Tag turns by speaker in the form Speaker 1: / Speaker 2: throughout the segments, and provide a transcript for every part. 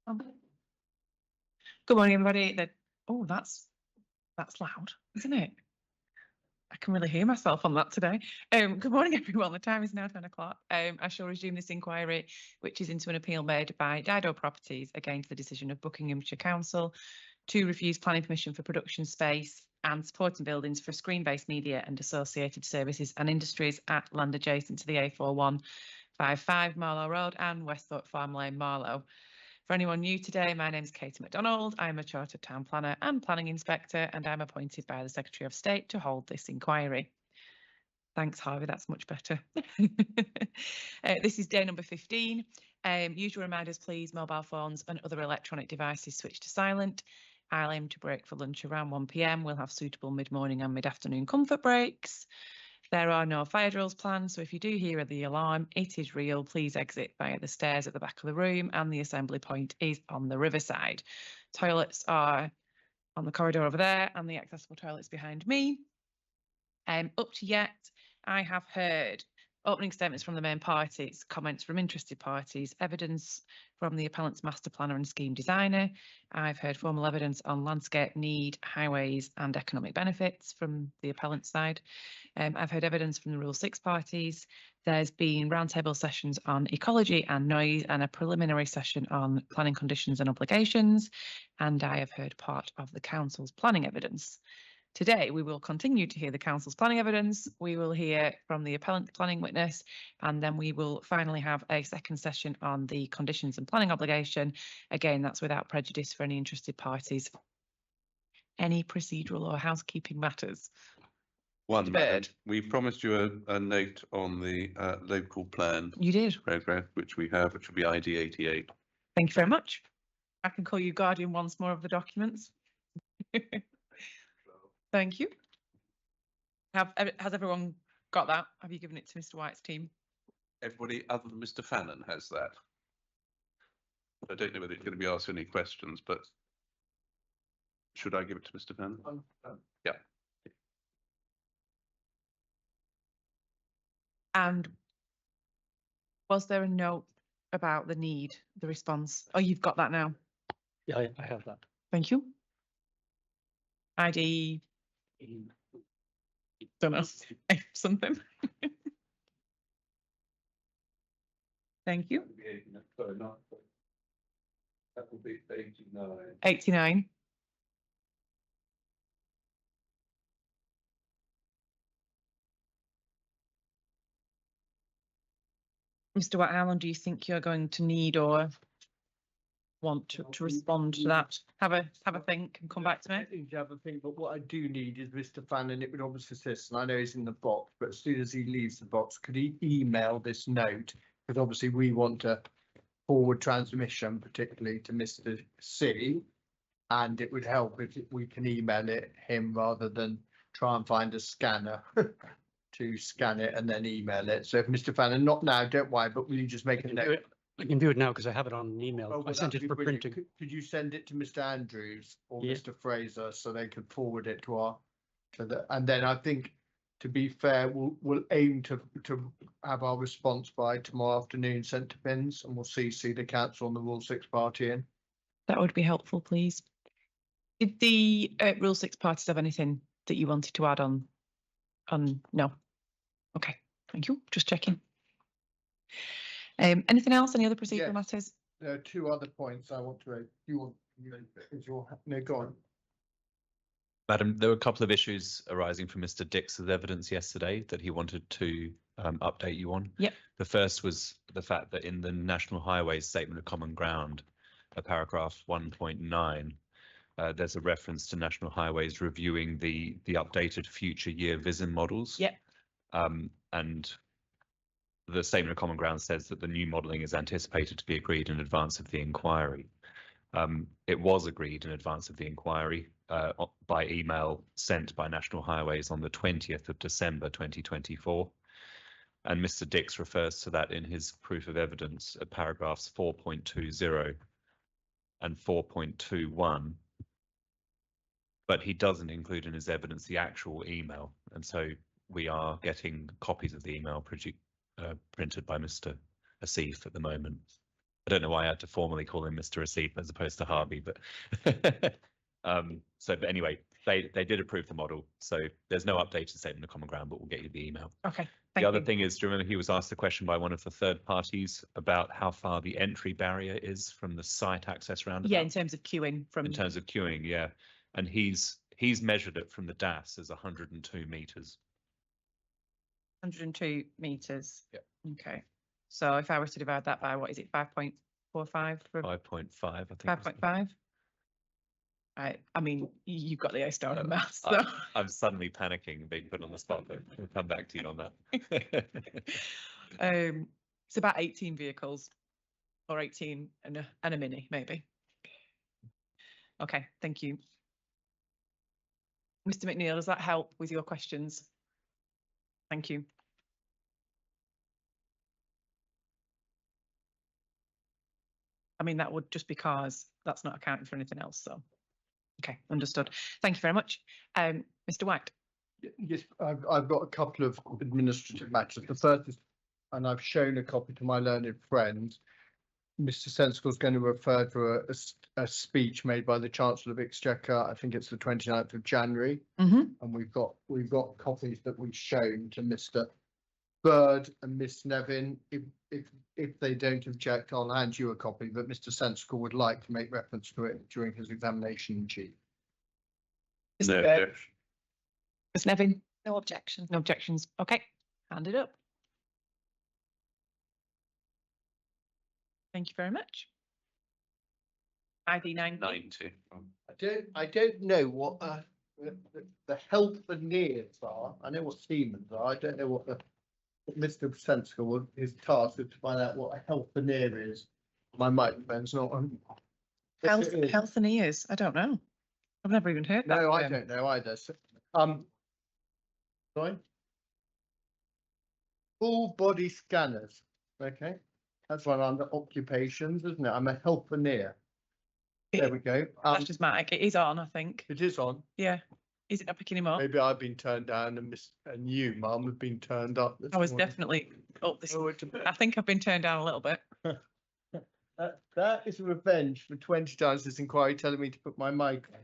Speaker 1: Good morning, everybody. Oh, that's loud, isn't it? I can really hear myself on that today. Good morning, everyone. The time is now 10 o'clock. I shall resume this inquiry, which is into an appeal made by Dido Properties against the decision of Buckinghamshire Council to refuse planning permission for production space and supporting buildings for screen-based media and associated services and industries at land adjacent to the A4155 Marlow Road and Westhorpe Farm Lane, Marlow. For anyone new today, my name is Katie MacDonald. I'm a Chartered Town Planner and Planning Inspector, and I'm appointed by the Secretary of State to hold this inquiry. Thanks, Harvey, that's much better. This is day number 15. Usual reminders, please, mobile phones and other electronic devices switch to silent. I'll aim to break for lunch around 1 p.m. We'll have suitable mid-morning and mid-afternoon comfort breaks. There are no fire drills planned, so if you do hear the alarm, it is real. Please exit via the stairs at the back of the room, and the assembly point is on the riverside. Toilets are on the corridor over there, and the accessible toilets behind me. Up to yet, I have heard opening statements from the main parties, comments from interested parties, evidence from the appellant's master planner and scheme designer. I've heard formal evidence on landscape need, highways and economic benefits from the appellant side. I've heard evidence from the Rule 6 parties. There's been roundtable sessions on ecology and noise and a preliminary session on planning conditions and obligations. And I have heard part of the council's planning evidence. Today, we will continue to hear the council's planning evidence. We will hear from the appellant planning witness, and then we will finally have a second session on the conditions and planning obligation. Again, that's without prejudice for any interested parties. Any procedural or housekeeping matters?
Speaker 2: One, we promised you a note on the local plan.
Speaker 1: You did.
Speaker 2: Progress, which we have, which will be ID 88.
Speaker 1: Thank you very much. I can call you guardian once more of the documents. Thank you. Has everyone got that? Have you given it to Mr. White's team?
Speaker 2: Everybody other than Mr. Fannon has that. I don't know whether it's going to be asked any questions, but should I give it to Mr. Fannon? Yeah.
Speaker 1: And was there a note about the need, the response? Oh, you've got that now?
Speaker 3: Yeah, I have that.
Speaker 1: Thank you. ID. Don't know. Something. Thank you.
Speaker 2: That will be 89.
Speaker 1: 89. Mr. White, how long do you think you're going to need or want to respond to that? Have a think and come back to me.
Speaker 4: I think you have a think, but what I do need is Mr. Fannon. It would obviously assist, and I know he's in the box, but as soon as he leaves the box, could he email this note? Because obviously we want a forward transmission, particularly to Mr. C, and it would help if we can email it him rather than try and find a scanner to scan it and then email it. So if Mr. Fannon, not now, don't worry, but will you just make a note?
Speaker 3: I can do it now because I have it on an email.
Speaker 4: Oh, well,
Speaker 3: I sent it for printing.
Speaker 4: Could you send it to Mr. Andrews or
Speaker 3: Yeah.
Speaker 4: Mr. Fraser so they could forward it to and then I think, to be fair, we'll aim to have our response by tomorrow afternoon sent to Pins, and we'll see the council on the Rule 6 party in.
Speaker 1: That would be helpful, please. Did the Rule 6 parties have anything that you wanted to add on? No. Okay, thank you. Just checking. Anything else? Any other procedural matters?
Speaker 4: There are two other points I want to raise. No, go on.
Speaker 5: Madam, there were a couple of issues arising from Mr. Dix's evidence yesterday that he wanted to update you on.
Speaker 1: Yep.
Speaker 5: The first was the fact that in the National Highways Statement of Common Ground, paragraph 1.9, there's a reference to National Highways reviewing the updated future year vision models.
Speaker 1: Yep.
Speaker 5: And the Statement of Common Ground says that the new modelling is anticipated to be agreed in advance of the inquiry. It was agreed in advance of the inquiry by email sent by National Highways on the 20th of December 2024. And Mr. Dix refers to that in his proof of evidence at paragraphs 4.20 and 4.21. But he doesn't include in his evidence the actual email. And so we are getting copies of the email printed by Mr. Asif at the moment. I don't know why I had to formally call him Mr. Asif as opposed to Harvey, but but anyway, they did approve the model. So there's no updated statement of common ground, but we'll get you the email.
Speaker 1: Okay,
Speaker 5: The
Speaker 1: thank
Speaker 5: other
Speaker 1: you.
Speaker 5: thing is, do you remember he was asked the question by one of the third parties about how far the entry barrier is from the site access roundabout?
Speaker 1: Yeah, in terms of queuing from.
Speaker 5: In terms of queuing, yeah. And he's measured it from the DAS as 102 meters.
Speaker 1: 102 meters.
Speaker 5: Yeah.
Speaker 1: Okay. So if I were to divide that by, what is it, 5.45 for
Speaker 5: 5.5, I think.
Speaker 1: 5.5? I mean, you've got the A star in maths, so.
Speaker 5: I'm suddenly panicking and being put on the spot, but we'll come back to you on that.
Speaker 1: It's about 18 vehicles or 18 and a mini, maybe. Okay, thank you. Mr. McNeil, does that help with your questions? Thank you. I mean, that would just be cars. That's not accounting for anything else, so. Okay, understood. Thank you very much. Mr. White.
Speaker 4: Yes, I've got a couple of administrative matters. The first is, and I've shown a copy to my learned friend, Mr. Sensible is going to refer to a speech made by the Chancellor of Exchequer. I think it's the 29th of January.
Speaker 1: Mm-hmm.
Speaker 4: And we've got copies that we've shown to Mr. Bird and Miss Nevin. If they don't object, I'll hand you a copy, but Mr. Sensible would like to make reference to it during his examination in chief.
Speaker 2: No
Speaker 1: Bird.
Speaker 2: objection.
Speaker 1: Ms. Nevin? No objections. No objections. Okay, hand it up. Thank you very much. ID 90.
Speaker 2: 90.
Speaker 4: I don't know what the help and nears are. I know what Siemens are. I don't know what Mr. Sensible, his task is to find out what a help and near is. My microphone's not on. Yes, it is.
Speaker 1: Health and ears. I don't know. I've never even heard that.
Speaker 4: No, I don't know either. So, sorry. Full body scanners. Okay, that's one under occupations, isn't it? I'm a helper near. There we go.
Speaker 1: That's just Mike. It is on, I think.
Speaker 4: It is on.
Speaker 1: Yeah. Is it not picking him up?
Speaker 4: Maybe I've been turned down and you, Mum, have been turned up. this
Speaker 1: I was
Speaker 4: morning.
Speaker 1: definitely up this.
Speaker 4: Oh, it's a
Speaker 1: I think I've been turned down a little bit.
Speaker 4: That is revenge for 20 times this inquiry telling me to put my mic on.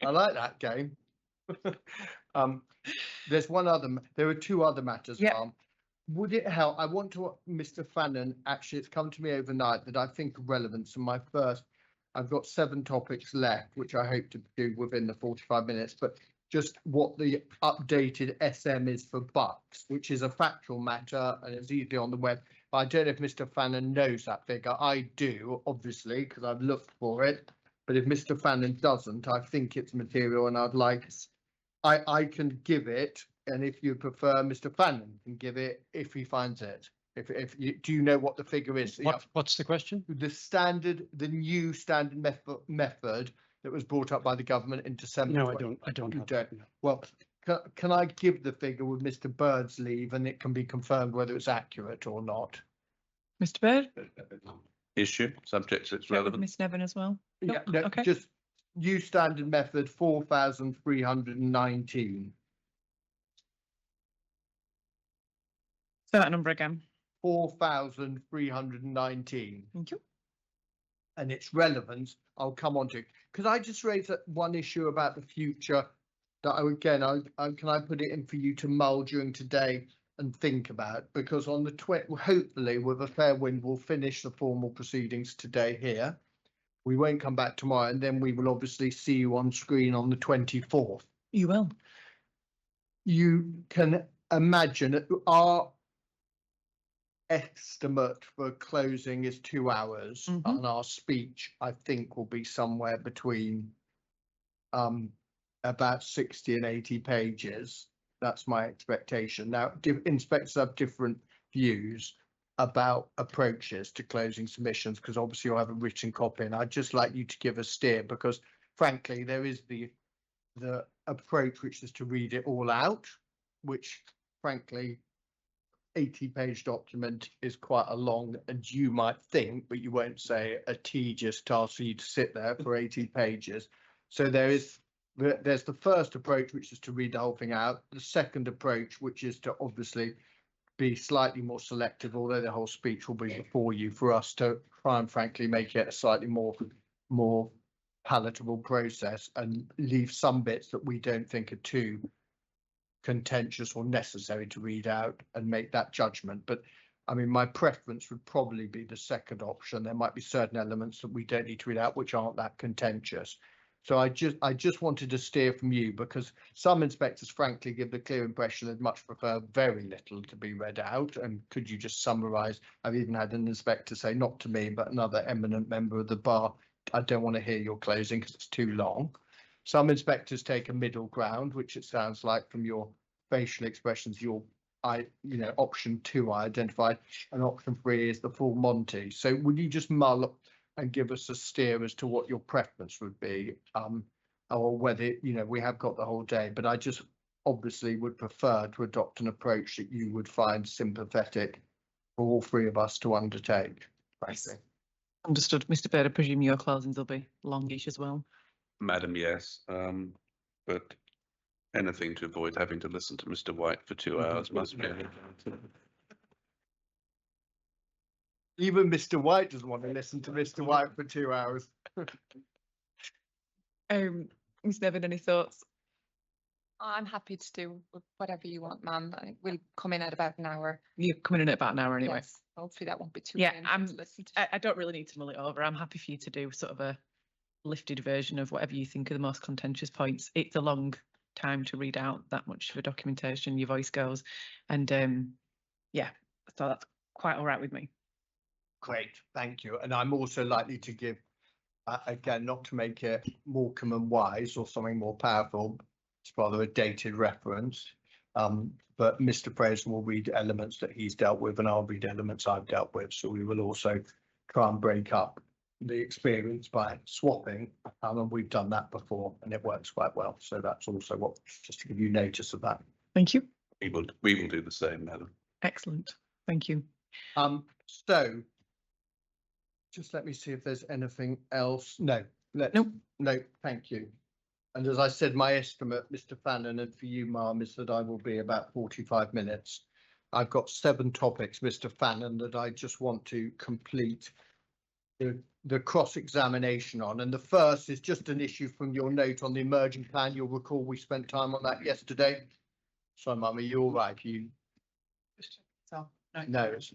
Speaker 4: I like that game. There's one other, there are two other matters,
Speaker 1: Yeah.
Speaker 4: Mum. Would it help? I want to, Mr. Fannon, actually, it's come to me overnight that I think are relevant. So my first, I've got 7 topics left, which I hope to do within the 45 minutes, but just what the updated SM is for bucks, which is a factual matter and it's easily on the web. I don't know if Mr. Fannon knows that figure. I do, obviously, because I've looked for it. But if Mr. Fannon doesn't, I think it's material and I'd like, I can give it. And if you prefer, Mr. Fannon can give it if he finds it. If you, do you know what the figure is?
Speaker 3: What's the question?
Speaker 4: The new standard method that was brought up by the government in December.
Speaker 3: No, I don't
Speaker 4: You
Speaker 3: have
Speaker 4: don't.
Speaker 3: that, no.
Speaker 4: Well, can I give the figure with Mr. Bird's leave and it can be confirmed whether it's accurate or not?
Speaker 1: Mr. Bird?
Speaker 2: Issue, subject to its
Speaker 1: Check with
Speaker 2: relevance.
Speaker 1: Miss Nevin as well.
Speaker 4: Yeah,
Speaker 1: Nope,
Speaker 4: no,
Speaker 1: okay.
Speaker 4: just new standard method 4,319.
Speaker 1: Say that number again.
Speaker 4: 4,319.
Speaker 1: Thank you.
Speaker 4: And its relevance, I'll come on to, because I just raised one issue about the future that can I put it in for you to mull during today and think about, because on the hopefully with a fair wind, we'll finish the formal proceedings today here. We won't come back tomorrow, and then we will obviously see you on screen on the 24th.
Speaker 1: You will.
Speaker 4: You can imagine our estimate for closing is 2 hours,
Speaker 1: Mhm.
Speaker 4: and our speech, I think, will be somewhere between about 60 and 80 pages. That's my expectation. Now, inspectors have different views about approaches to closing submissions, because obviously you'll have a written copy, and I'd just like you to give a steer, because frankly, there is the approach which is to read it all out, which frankly 80-page document is quite a long, and you might think, but you won't say, a tedious task for you to sit there for 80 pages. So there's the first approach, which is to read the whole thing out. The second approach, which is to obviously be slightly more selective, although the whole speech will be before you, for us to try and frankly make it a slightly more palatable process and leave some bits that we don't think are too contentious or necessary to read out and make that judgment. But I mean, my preference would probably be the second option. There might be certain elements that we don't need to read out which aren't that contentious. So I just wanted to steer from you, because some inspectors frankly give the clear impression they'd much prefer very little to be read out. And could you just summarise? I've even had an inspector say, not to me, but another eminent member of the bar, I don't want to hear your closing because it's too long. Some inspectors take a middle ground, which it sounds like from your facial expressions, option 2 I identified, and option 3 is the full Monty. So would you just mull and give us a steer as to what your preference would be, or whether, we have got the whole day, but I just obviously would prefer to adopt an approach that you would find sympathetic for all three of us to undertake. Frankly.
Speaker 1: Understood. Mr. Bird, I presume your closings will be longish as well.
Speaker 2: Madam, yes, but anything to avoid having to listen to Mr. White for 2 hours must be.
Speaker 4: Even Mr. White doesn't want to listen to Mr. White for 2 hours.
Speaker 1: Ms. Nevin, any thoughts?
Speaker 6: I'm happy to do whatever you want, ma'am. We'll come in at about an hour.
Speaker 1: You're coming in at about an hour anyway.
Speaker 6: Yes, hopefully that won't be too
Speaker 1: Yeah,
Speaker 6: painful
Speaker 1: I'm-
Speaker 6: to listen to.
Speaker 1: I don't really need to mull it over. I'm happy for you to do sort of a lifted version of whatever you think are the most contentious points. It's a long time to read out that much of a documentation, your voice goes. And yeah, so that's quite all right with me.
Speaker 4: Great, thank you. And I'm also likely to give, again, not to make it Morecambe and Wise or something more powerful, it's rather a dated reference. But Mr. Fraser will read elements that he's dealt with and I'll read elements I've dealt with. So we will also try and break up the experience by swapping. And we've done that before and it works quite well. So that's also what, just to give you notice of that.
Speaker 1: Thank you.
Speaker 2: We will do the same, madam.
Speaker 1: Excellent. Thank you.
Speaker 4: So just let me see if there's anything else. No,
Speaker 1: Nope.
Speaker 4: no, thank you. And as I said, my estimate, Mr. Fannon, and for you, ma'am, is that I will be about 45 minutes. I've got 7 topics, Mr. Fannon, that I just want to complete the cross-examination on. And the first is just an issue from your note on the emerging plan. You'll recall we spent time on that yesterday. Sorry, mum, are you all right?
Speaker 1: So,
Speaker 4: No, it's.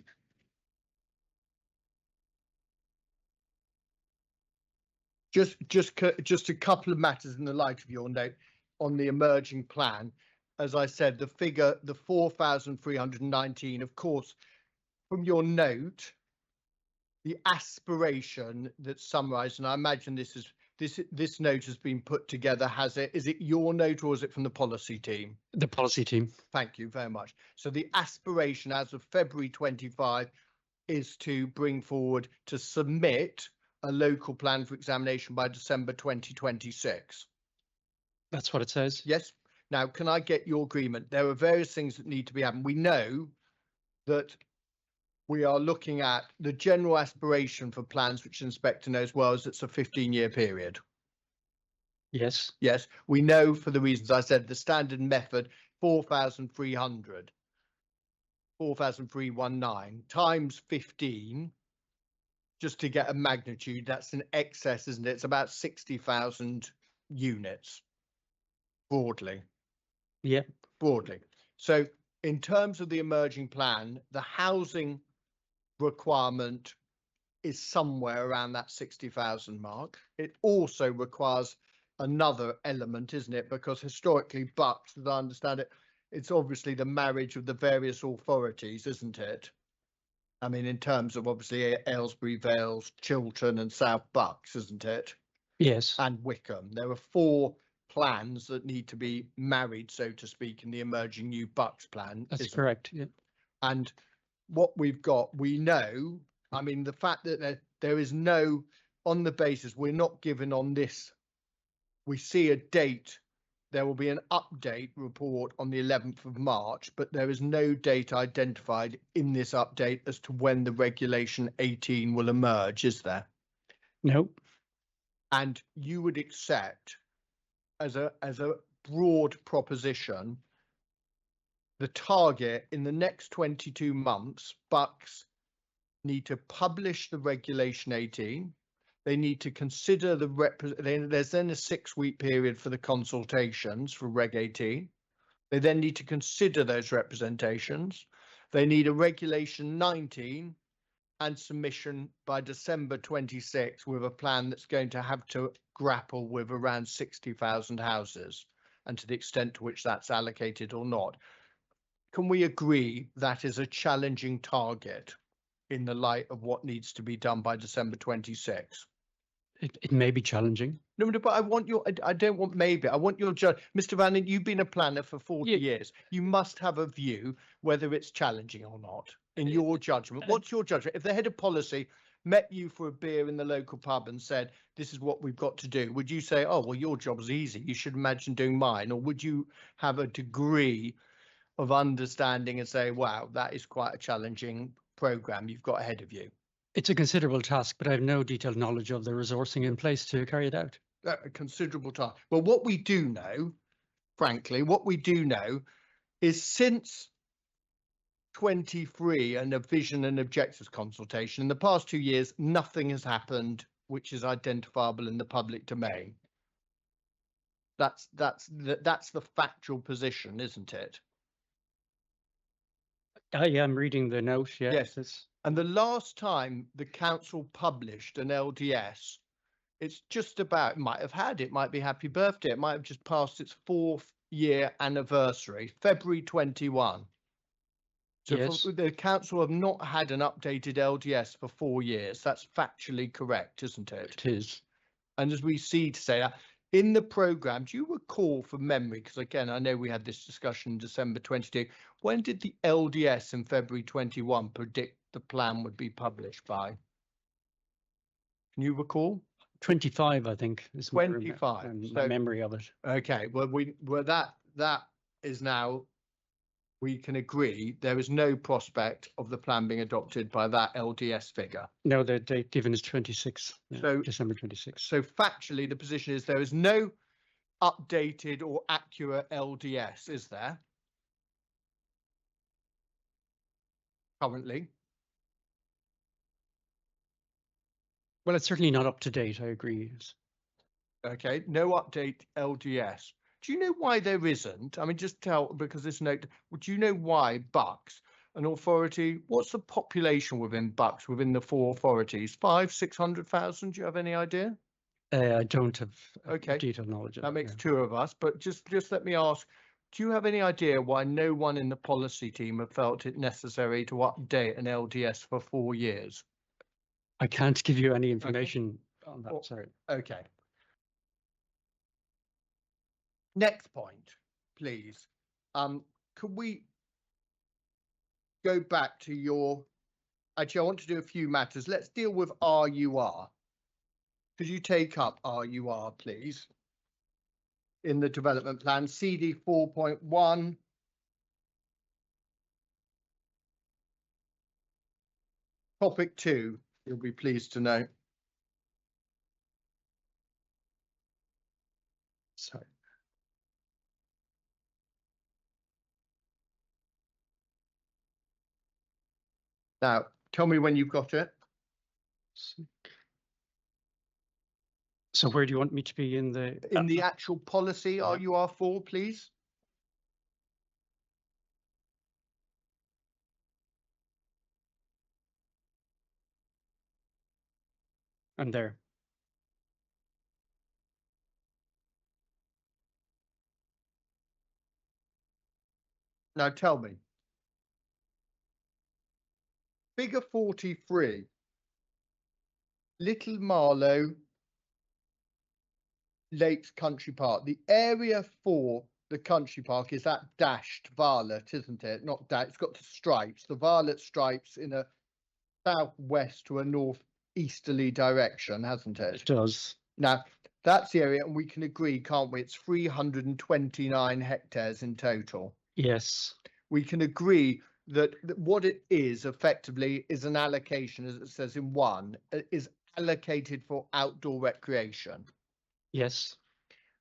Speaker 4: Just a couple of matters in the light of your note on the emerging plan. As I said, the figure, the 4,319, of course, from your note, the aspiration that's summarised, and I imagine this note has been put together. Is it your note or is it from the policy team?
Speaker 3: The policy team.
Speaker 4: Thank you very much. So the aspiration as of February 25 is to bring forward to submit a local plan for examination by December 2026.
Speaker 3: That's what it says.
Speaker 4: Yes. Now, can I get your agreement? There are various things that need to be happening. We know that we are looking at the general aspiration for plans, which the inspector knows well, is it's a 15-year period.
Speaker 3: Yes.
Speaker 4: Yes, we know for the reasons I said, the standard method, 4,319 times 15, just to get a magnitude, that's an excess, isn't it? It's about 60,000 units, broadly.
Speaker 3: Yeah.
Speaker 4: Broadly. So in terms of the emerging plan, the housing requirement is somewhere around that 60,000 mark. It also requires another element, isn't it? Because historically, Bucks, as I understand it, it's obviously the marriage of the various authorities, isn't it? I mean, in terms of obviously Aylesbury, Vales, Chiltern and South Bucks, isn't it?
Speaker 3: Yes.
Speaker 4: And Wickham. There are 4 plans that need to be married, so to speak, in the emerging new Bucks plan.
Speaker 3: That's
Speaker 4: isn't it?
Speaker 3: correct. Yeah.
Speaker 4: And what we've got, we know, I mean, the fact that there is no, on the basis, we're not given on this, we see a date, there will be an update report on the 11th of March, but there is no date identified in this update as to when the regulation 18 will emerge, is there?
Speaker 3: Nope.
Speaker 4: And you would accept as a broad proposition the target in the next 22 months, Bucks need to publish the regulation 18. They need to consider there's then a 6-week period for the consultations for Reg 18. They then need to consider those representations. They need a regulation 19 and submission by December 26 with a plan that's going to have to grapple with around 60,000 houses and to the extent to which that's allocated or not. Can we agree that is a challenging target in the light of what needs to be done by December 26?
Speaker 3: It may be challenging.
Speaker 4: No, but I want your, I don't want maybe, I want your judge. Mr. Fannon, you've been a planner for 40
Speaker 3: Yeah.
Speaker 4: years. You must have a view whether it's challenging or not in your judgment. What's your judgment? If the head of policy met you for a beer in the local pub and said, this is what we've got to do, would you say, oh, well, your job's easy, you should imagine doing mine? Or would you have a degree of understanding and say, wow, that is quite a challenging programme you've got ahead of you?
Speaker 3: It's a considerable task, but I have no detailed knowledge of the resourcing in place to carry it out.
Speaker 4: A considerable time. Well, what we do know, frankly, what we do know is since 23 and a vision and objectives consultation, in the past 2 years, nothing has happened which is identifiable in the public domain. That's the factual position, isn't it?
Speaker 3: I am reading the note. Yeah,
Speaker 4: Yes.
Speaker 3: it's-
Speaker 4: And the last time the council published an LDS, it's just about, it might be happy birthday, it might have just passed its 4th year anniversary, February 21. So
Speaker 3: Yes.
Speaker 4: the council have not had an updated LDS for 4 years. That's factually correct, isn't it?
Speaker 3: it is.
Speaker 4: And as we see to say that, in the programme, do you recall from memory, because again, I know we had this discussion in December 22, when did the LDS in February 21 predict the plan would be published by? Can you recall?
Speaker 3: 25, I think. Is my
Speaker 4: 25,
Speaker 3: my
Speaker 4: so-
Speaker 3: memory of it.
Speaker 4: Okay, well, that is now, we can agree, there is no prospect of the plan being adopted by that LDS figure.
Speaker 3: No, the date given is 26,
Speaker 4: So-
Speaker 3: December 26.
Speaker 4: So factually, the position is there is no updated or accurate LDS, is there? Currently?
Speaker 3: Well, it's certainly not up to date. I agree. Yes.
Speaker 4: Okay, no update LDS. Do you know why there isn't? I mean, just tell, because this note, do you know why Bucks, an authority, what's the population within Bucks, within the 4 authorities? 500,000-600,000? Do you have any idea?
Speaker 3: I don't have
Speaker 4: Okay.
Speaker 3: detailed knowledge of
Speaker 4: That
Speaker 3: it,
Speaker 4: makes
Speaker 3: no.
Speaker 4: 2 of us, but just let me ask, do you have any idea why no one in the policy team have felt it necessary to update an LDS for 4 years?
Speaker 3: I can't give you any information on that.
Speaker 4: Well,
Speaker 3: Sorry.
Speaker 4: Okay. Next point, please. Could we go back to your, actually, I want to do a few matters. Let's deal with RUR. Could you take up RUR, please? In the development plan, CD 4.1. Topic 2, you'll be pleased to know. Sorry. Now, tell me when you've got it.
Speaker 3: So where do you want me to be in the?
Speaker 4: Actual policy, RUR4, please.
Speaker 3: I'm there.
Speaker 4: Now tell me. Figure 43. Little Marlow Lakes Country Park. The area for the country park is that dashed violet, isn't it? Not that, it's got the stripes, the violet stripes in a southwest to a northeasterly direction, hasn't it?
Speaker 3: It does.
Speaker 4: Now, that's the area, and we can agree, can't we? It's 329 hectares in total.
Speaker 3: Yes.
Speaker 4: We can agree that what it is effectively is an allocation, as it says in 1, is allocated for outdoor recreation.
Speaker 3: Yes.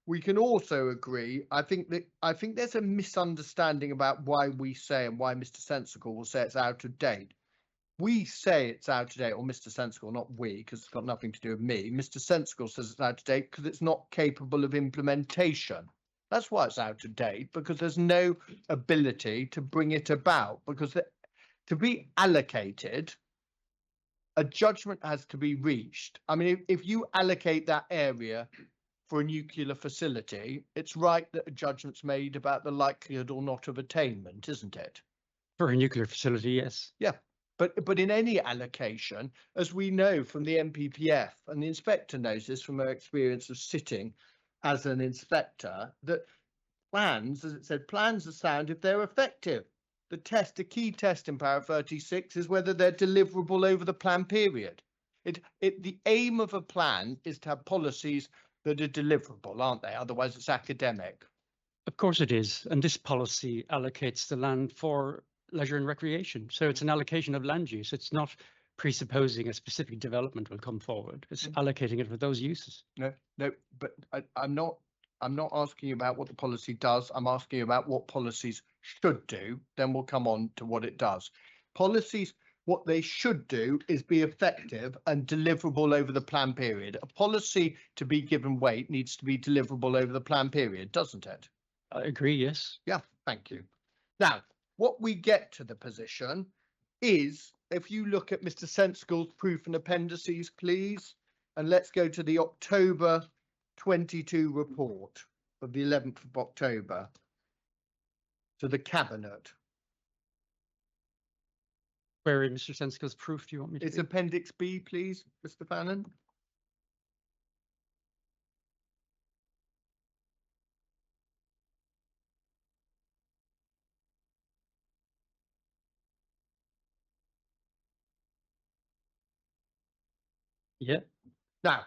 Speaker 4: we can also agree, I think there's a misunderstanding about why we say and why Mr. Sensical will say it's out of date. We say it's out of date, or Mr. Sensical, not we, because it's got nothing to do with me. Mr. Sensical says it's out of date because it's not capable of implementation. That's why it's out of date, because there's no ability to bring it about, because to be allocated, a judgment has to be reached. I mean, if you allocate that area for a nuclear facility, it's right that a judgment's made about the likelihood or not of attainment, isn't it?
Speaker 3: For a nuclear facility, yes.
Speaker 4: But in any allocation, as we know from the MPPF, and the inspector knows this from her experience of sitting as an inspector, that plans, as it said, plans are sound if they're effective. The key test in para 36 is whether they're deliverable over the plan period. The aim of a plan is to have policies that are deliverable, aren't they? Otherwise it's academic.
Speaker 3: Of course it is. And this policy allocates the land for leisure and recreation. So it's an allocation of land use. It's not presupposing a specific development will come forward. It's allocating it for those uses.
Speaker 4: No, but I'm not asking you about what the policy does. I'm asking you about what policies should do. Then we'll come on to what it does. Policies, what they should do is be effective and deliverable over the plan period. A policy to be given weight needs to be deliverable over the plan period, doesn't it?
Speaker 3: I agree, yes.
Speaker 4: Yeah, thank you. Now, what we get to the position is, if you look at Mr. Sensical's proof and appendices, please, and let's go to the October 22 report of the 11th of October to the Cabinet.
Speaker 3: Where in Mr. Sensical's proof do you want me to?
Speaker 4: It's
Speaker 3: be?
Speaker 4: Appendix B, please, Mr. Fannon.
Speaker 3: Yeah.
Speaker 4: Now,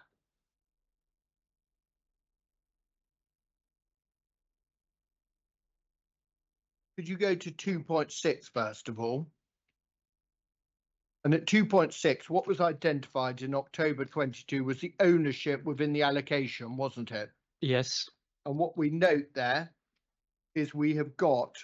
Speaker 4: could you go to 2.6 first of all? And at 2.6, what was identified in October 22 was the ownership within the allocation, wasn't it?
Speaker 3: Yes.
Speaker 4: And what we note there is we have got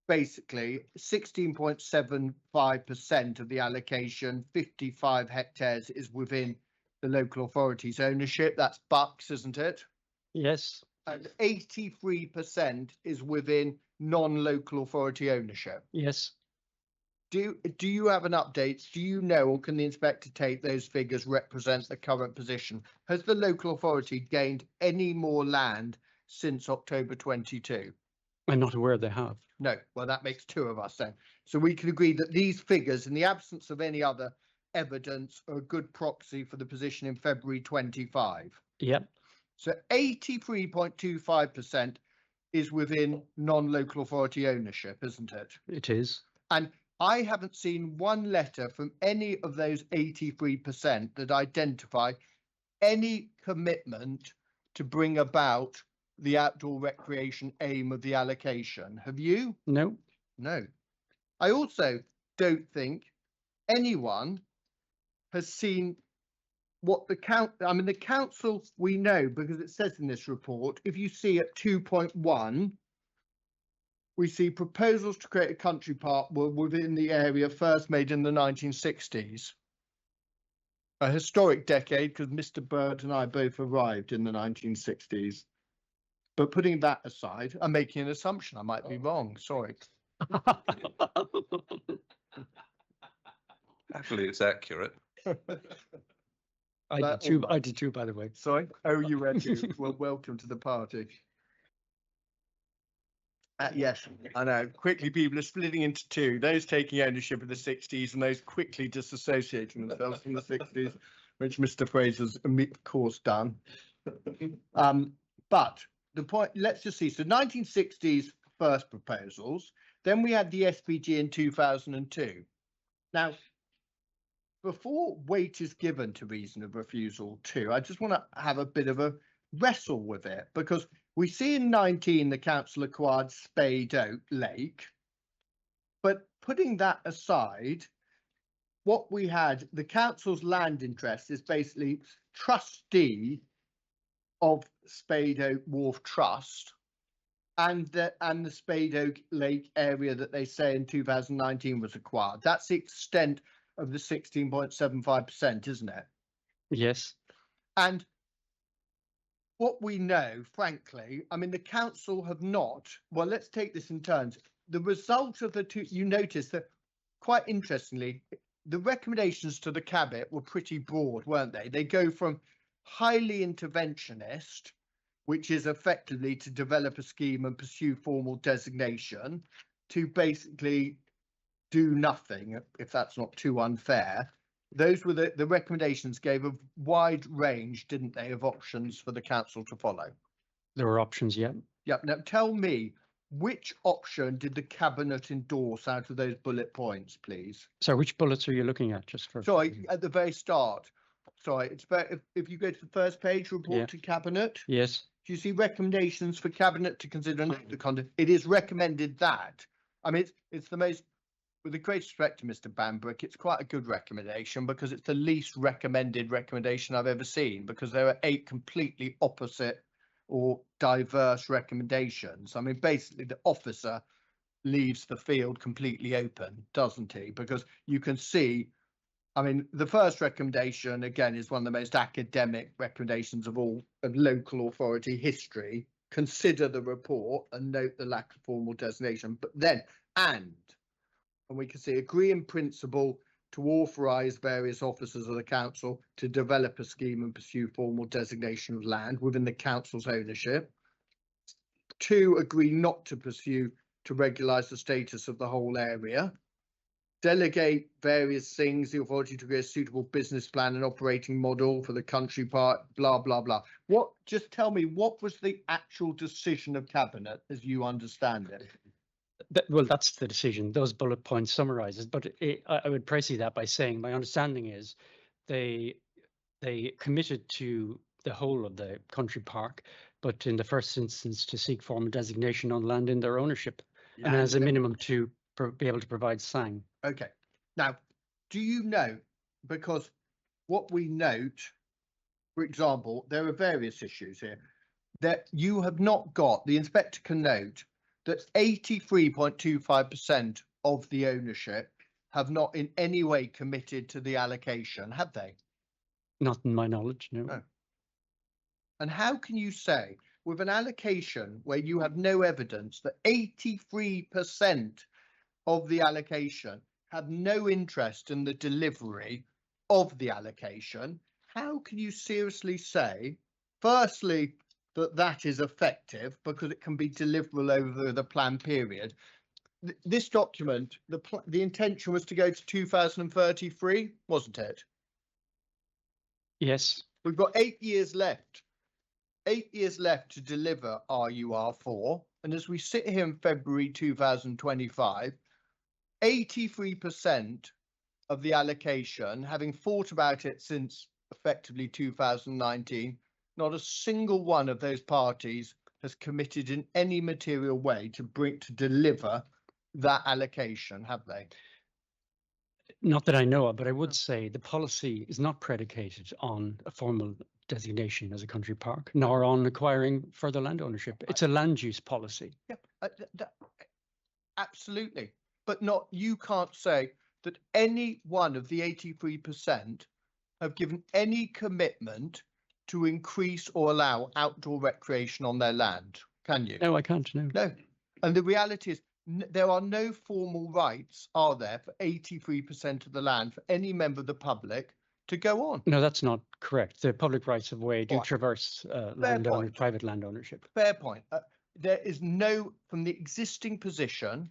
Speaker 4: basically 16.75% of the allocation, 55 hectares is within the local authority's ownership. That's Bucks, isn't it?
Speaker 3: Yes.
Speaker 4: And 83% is within non-local authority ownership.
Speaker 3: Yes.
Speaker 4: Do you have an update? Do you know, or can the inspector take those figures represent the current position? Has the local authority gained any more land since October 22?
Speaker 3: I'm not aware they have.
Speaker 4: No. Well, that makes two of us then. So we can agree that these figures, in the absence of any other evidence, are a good proxy for the position in February 25.
Speaker 3: Yep.
Speaker 4: So 83.25% is within non-local authority ownership, isn't it?
Speaker 3: It is.
Speaker 4: And I haven't seen one letter from any of those 83% that identify any commitment to bring about the outdoor recreation aim of the allocation. Have you?
Speaker 3: No.
Speaker 4: No. I also don't think anyone has seen what the the council, we know, because it says in this report, if you see at 2.1, we see proposals to create a country park were within the area first made in the 1960s. A historic decade, because Mr. Bird and I both arrived in the 1960s. But putting that aside, I'm making an assumption. I might be wrong. Sorry.
Speaker 2: Happily, it's accurate.
Speaker 3: I did too, by the way.
Speaker 4: Sorry. Oh, you read too. Well, welcome to the party. Yes, I know. Quickly, people are splitting into two. Those taking ownership of the 60s and those quickly disassociating themselves from the 60s, which Mr. Fraser's, of course, done. But the point, let's just see. So 1960s first proposals. Then we had the SPG in 2002. Now, before weight is given to reason of refusal too, I just want to have a bit of a wrestle with it, because we see in 19 the council acquired Spade Oak Lake, but putting that aside, what we had, the council's land interest is basically trustee of Spade Oak Wharf Trust and the Spade Oak Lake area that they say in 2019 was acquired. That's the extent of the 16.75%, isn't it?
Speaker 3: Yes.
Speaker 4: And what we know, frankly, I mean, the council have not, well, let's take this in turns. The result of the two, you notice that quite interestingly, the recommendations to the cabinet were pretty broad, weren't they? They go from highly interventionist, which is effectively to develop a scheme and pursue formal designation, to basically do nothing, if that's not too unfair. Those were the recommendations, gave a wide range, didn't they, of options for the council to follow.
Speaker 3: There were options, yeah.
Speaker 4: Yep. Now tell me, which option did the cabinet endorse out of those bullet points, please?
Speaker 3: So which bullets are you looking at, just for?
Speaker 4: Sorry, at the very start. Sorry, it's better if you go to the first page, report
Speaker 3: Yeah.
Speaker 4: to cabinet.
Speaker 3: Yes.
Speaker 4: Do you see recommendations for cabinet to consider and the content? It is recommended that. I mean, it's the most, with the greatest respect to Mr. Bambrick, it's quite a good recommendation because it's the least recommended recommendation I've ever seen, because there are 8 completely opposite or diverse recommendations. I mean, basically the officer leaves the field completely open, doesn't he? Because you can see, I mean, the first recommendation, again, is one of the most academic recommendations of all of local authority history. Consider the report and note the lack of formal designation, but then, and we can see, agree in principle to authorise various officers of the council to develop a scheme and pursue formal designation of land within the council's ownership. 2, agree not to pursue to regularise the status of the whole area. Delegate various things, the authority to create a suitable business plan and operating model for the country park, blah, blah, blah. What, just tell me, what was the actual decision of cabinet as you understand it?
Speaker 3: Well, that's the decision. Those bullet points summarizes, but I would preface that by saying my understanding is they committed to the whole of the country park, but in the first instance to seek formal designation on land in their ownership, and as a minimum to be able to provide sang.
Speaker 4: Okay. Now, do you know, because what we note, for example, there are various issues here, that you have not got, the inspector can note that 83.25% of the ownership have not in any way committed to the allocation, have they?
Speaker 3: Not in my knowledge, no.
Speaker 4: No. And how can you say, with an allocation where you have no evidence, that 83% of the allocation have no interest in the delivery of the allocation, how can you seriously say, firstly, that that is effective because it can be deliverable over the plan period? This document, the intention was to go to 2033, wasn't it?
Speaker 3: Yes.
Speaker 4: We've got 8 years left. 8 years left to deliver RUR4. And as we sit here in February 2025, 83% of the allocation, having thought about it since effectively 2019, not a single one of those parties has committed in any material way to deliver that allocation, have they?
Speaker 3: Not that I know of, but I would say the policy is not predicated on a formal designation as a country park, nor on acquiring further land ownership. It's a land use policy.
Speaker 4: Yeah, absolutely. But not, you can't say that any one of the 83% have given any commitment to increase or allow outdoor recreation on their land, can you?
Speaker 3: No, I can't, no.
Speaker 4: No. And the reality is there are no formal rights, are there, for 83% of the land for any member of the public to go on?
Speaker 3: No, that's not correct. The public rights of way do
Speaker 4: Right.
Speaker 3: traverse
Speaker 4: point.
Speaker 3: private land ownership.
Speaker 4: Fair point. There is no, from the existing position,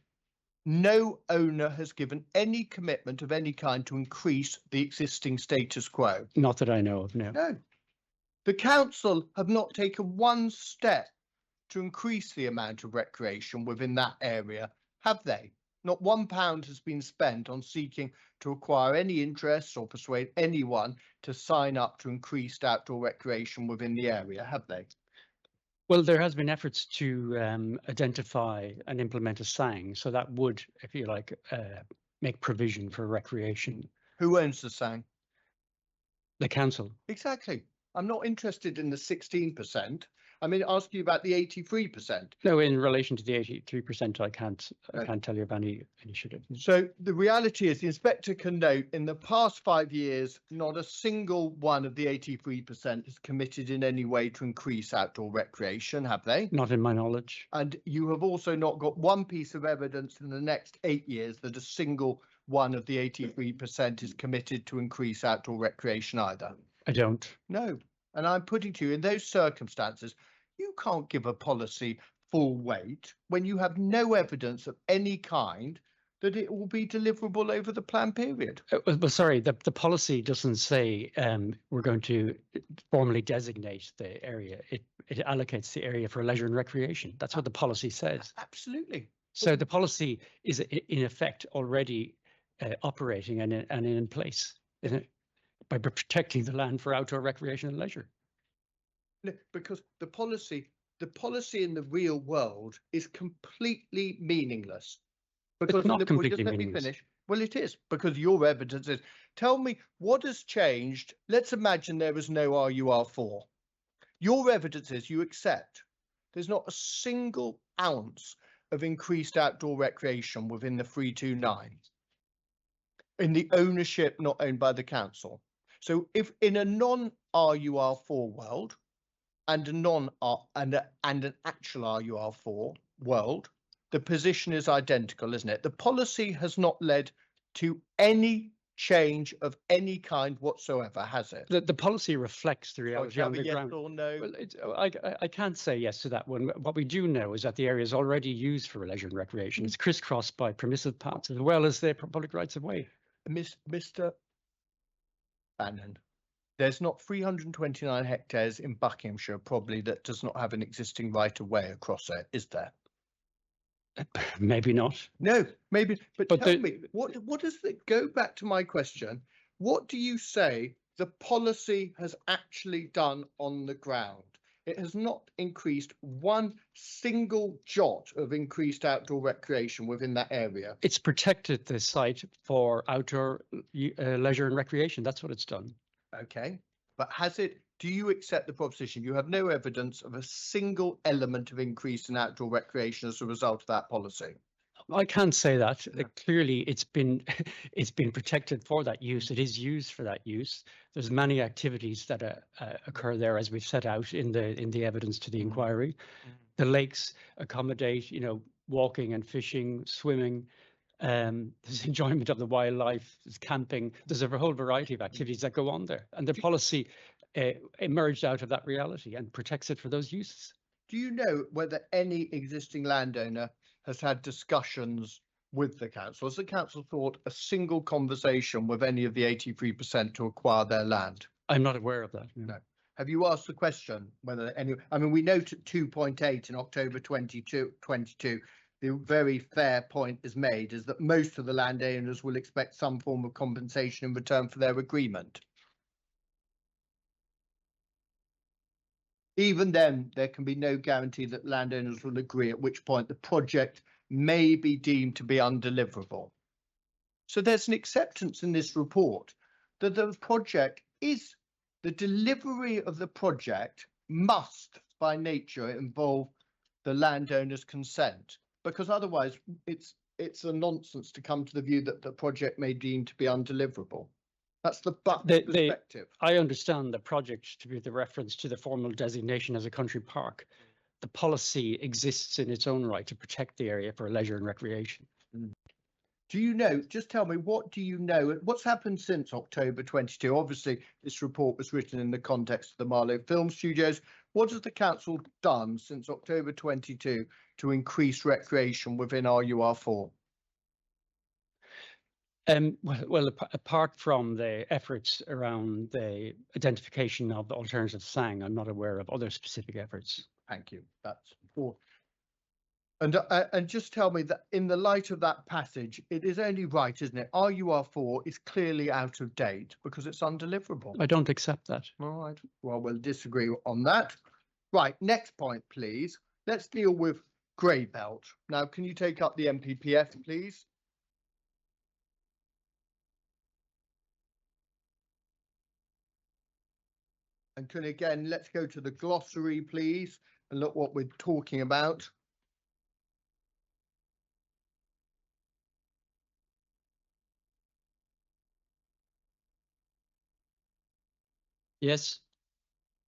Speaker 4: no owner has given any commitment of any kind to increase the existing status quo.
Speaker 3: Not that I know of, no.
Speaker 4: No. The council have not taken one step to increase the amount of recreation within that area, have they? Not £1 has been spent on seeking to acquire any interest or persuade anyone to sign up to increased outdoor recreation within the area, have they?
Speaker 3: Well, there has been efforts to identify and implement a sang, so that would, if you like, make provision for recreation.
Speaker 4: Who owns the sang?
Speaker 3: The council.
Speaker 4: Exactly. I'm not interested in the 16%. I mean, ask you about the 83%.
Speaker 3: No, in relation to the 83%, I can't
Speaker 4: Okay.
Speaker 3: tell you of any initiative.
Speaker 4: So the reality is the inspector can note in the past 5 years, not a single one of the 83% is committed in any way to increase outdoor recreation, have they?
Speaker 3: Not in my knowledge.
Speaker 4: And you have also not got one piece of evidence in the next 8 years that a single one of the 83% is committed to increase outdoor recreation either.
Speaker 3: I don't.
Speaker 4: No. And I'm putting to you, in those circumstances, you can't give a policy full weight when you have no evidence of any kind that it will be deliverable over the plan period.
Speaker 3: Well, sorry, the policy doesn't say we're going to formally designate the area. It allocates the area for leisure and recreation. That's what the policy says.
Speaker 4: Absolutely.
Speaker 3: So the policy is in effect already operating and in place, isn't it? By protecting the land for outdoor recreation and leisure.
Speaker 4: No, because the policy in the real world is completely meaningless. Because
Speaker 3: not
Speaker 4: well,
Speaker 3: completely
Speaker 4: just let me
Speaker 3: meaningless.
Speaker 4: finish. Well, it is, because your evidence is. Tell me what has changed. Let's imagine there was no RUR4. Your evidence is you accept there's not a single ounce of increased outdoor recreation within the 329 in the ownership not owned by the council. So if in a non-RUR4 world and an actual RUR4 world, the position is identical, isn't it? The policy has not led to any change of any kind whatsoever, has it?
Speaker 3: The policy reflects the
Speaker 4: So
Speaker 3: reality
Speaker 4: have
Speaker 3: on
Speaker 4: a
Speaker 3: the
Speaker 4: yes
Speaker 3: ground.
Speaker 4: or no?
Speaker 3: Well, I can't say yes to that one. What we do know is that the area is already used for leisure and recreation. It's crisscrossed by permissive paths as well as the public rights of way.
Speaker 4: Mr. Fannon, there's not 329 hectares in Buckinghamshire probably that does not have an existing right of way across it, is there?
Speaker 3: Maybe not.
Speaker 4: No, maybe, but
Speaker 3: But
Speaker 4: tell
Speaker 3: the-
Speaker 4: me, what does it go back to my question? What do you say the policy has actually done on the ground? It has not increased one single jot of increased outdoor recreation within that area.
Speaker 3: It's protected the site for outdoor leisure and recreation. That's what it's done.
Speaker 4: Okay, but do you accept the proposition? You have no evidence of a single element of increase in outdoor recreation as a result of that policy.
Speaker 3: I can't say that. Clearly, it's been it's been protected for that use. It is used for that use. There's many activities that occur there, as we've set out in the evidence to the inquiry. The lakes accommodate, walking and fishing, swimming. There's enjoyment of the wildlife. There's camping. There's a whole variety of activities that go on there, and the policy emerged out of that reality and protects it for those uses.
Speaker 4: Do you know whether any existing landowner has had discussions with the council? Has the council thought a single conversation with any of the 83% to acquire their land?
Speaker 3: I'm not aware of that.
Speaker 4: No. Have you asked the question whether any? I mean, we note at 2.8 in October 22, the very fair point is made is that most of the landowners will expect some form of compensation in return for their agreement. Even then, there can be no guarantee that landowners will agree, at which point the project may be deemed to be undeliverable. So there's an acceptance in this report that the delivery of the project must by nature involve the landowner's consent, because otherwise it's a nonsense to come to the view that the project may deem to be undeliverable. That's the perspective.
Speaker 3: I understand the project to be the reference to the formal designation as a country park. The policy exists in its own right to protect the area for leisure and recreation.
Speaker 4: Do you know, just tell me, what do you know? What's happened since October 22? Obviously, this report was written in the context of the Marlow Film Studios. What has the council done since October 22 to increase recreation within RUR4?
Speaker 3: Well, apart from the efforts around the identification of the alternative sang, I'm not aware of other specific efforts.
Speaker 4: Thank you. That's all. And just tell me that in the light of that passage, it is only right, isn't it? RUR4 is clearly out of date because it's undeliverable.
Speaker 3: I don't accept that.
Speaker 4: All right. Well, we'll disagree on that. Right. Next point, please. Let's deal with grey belt. Now, can you take up the MPPF, please? And can again, let's go to the glossary, please, and look what we're talking about.
Speaker 3: Yes,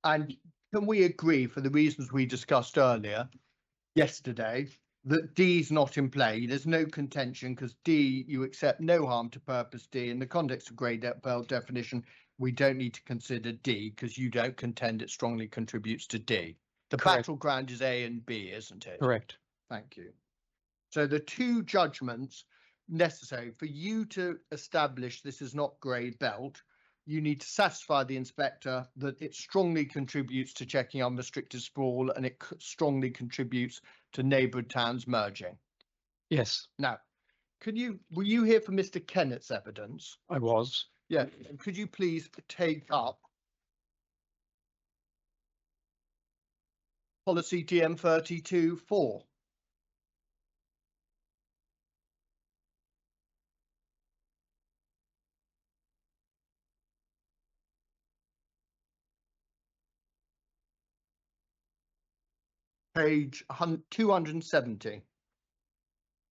Speaker 4: And can we agree, for the reasons we discussed earlier, yesterday, that D is not in play? There's no contention because D, you accept no harm to purpose D. In the context of grey belt definition, we don't need to consider D because you don't contend it strongly contributes to D. The
Speaker 3: Correct.
Speaker 4: battleground is A and B, isn't it?
Speaker 3: correct.
Speaker 4: Thank you. So the two judgments necessary for you to establish this is not grey belt, you need to satisfy the inspector that it strongly contributes to checking unrestricted sprawl and it strongly contributes to neighbouring towns merging.
Speaker 3: Yes,
Speaker 4: Now, were you here for Mr. Kennett's evidence?
Speaker 3: I was.
Speaker 4: Yeah, could you please take up policy DM 32.4? Page 270.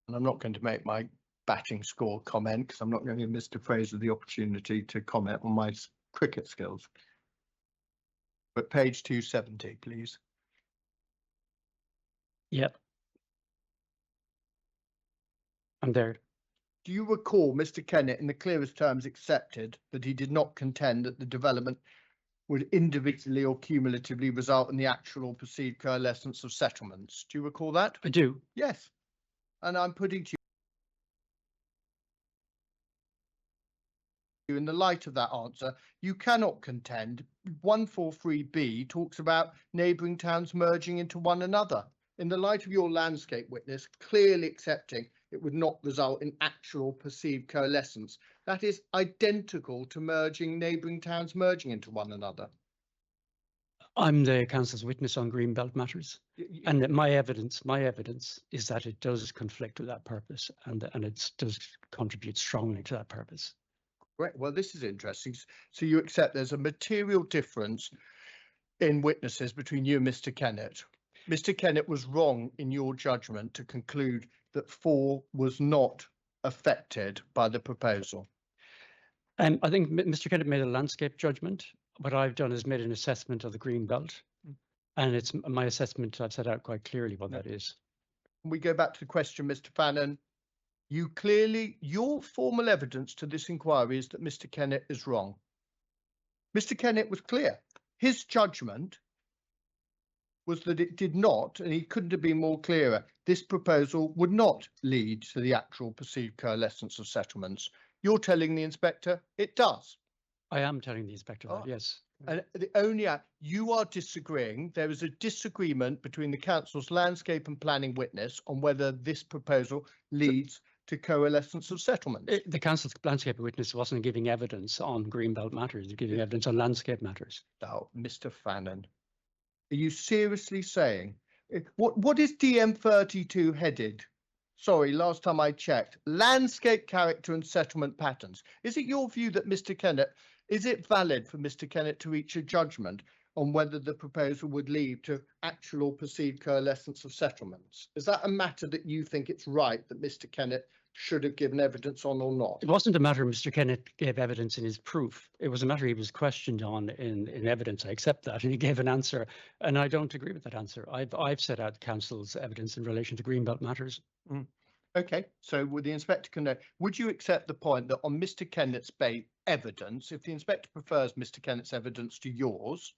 Speaker 4: And I'm not going to make my batting score comment because I'm not going to give Mr. Fraser the opportunity to comment on my cricket skills. But page 270, please.
Speaker 3: Yep. I'm there.
Speaker 4: Do you recall Mr. Kennett in the clearest terms accepted that he did not contend that the development would individually or cumulatively result in the actual or perceived coalescence of settlements? Do you recall that?
Speaker 3: I do.
Speaker 4: Yes. And I'm putting to you, in the light of that answer, you cannot contend 143B talks about neighbouring towns merging into one another. In the light of your landscape witness clearly accepting it would not result in actual perceived coalescence, that is identical to neighbouring towns merging into one another.
Speaker 3: I'm the council's witness on greenbelt matters, and that my evidence is that it does conflict with that purpose, and it does contribute strongly to that purpose.
Speaker 4: Right. Well, this is interesting. So you accept there's a material difference in witnesses between you and Mr. Kennett. Mr. Kennett was wrong in your judgment to conclude that 4 was not affected by the proposal.
Speaker 3: I think Mr. Kennett made a landscape judgment. What I've done is made an assessment of the green belt, and it's my assessment. I've set out quite clearly what that is.
Speaker 4: We go back to the question, Mr. Fannon. Your formal evidence to this inquiry is that Mr. Kennett is wrong. Mr. Kennett was clear. His judgment was that it did not, and he couldn't have been more clearer, this proposal would not lead to the actual perceived coalescence of settlements. You're telling the inspector it does.
Speaker 3: I am telling the inspector that, yes.
Speaker 4: And you are disagreeing. There is a disagreement between the council's landscape and planning witness on whether this proposal leads to coalescence of settlements.
Speaker 3: The council's landscape witness wasn't giving evidence on greenbelt matters, they're giving evidence on landscape matters.
Speaker 4: Now, Mr. Fannon, are you seriously saying, what is DM 32 headed? Sorry, last time I checked, landscape character and settlement patterns. Is it your view that Mr. Kennett, is it valid for Mr. Kennett to reach a judgment on whether the proposal would lead to actual or perceived coalescence of settlements? Is that a matter that you think it's right that Mr. Kennett should have given evidence on or not?
Speaker 3: It wasn't a matter Mr. Kennett gave evidence in his proof. It was a matter he was questioned on in evidence. I accept that, and he gave an answer, and I don't agree with that answer. I've set out council's evidence in relation to greenbelt matters.
Speaker 4: Okay, so would the inspector would you accept the point that on Mr. Kennett's evidence, if the inspector prefers Mr. Kennett's evidence to yours,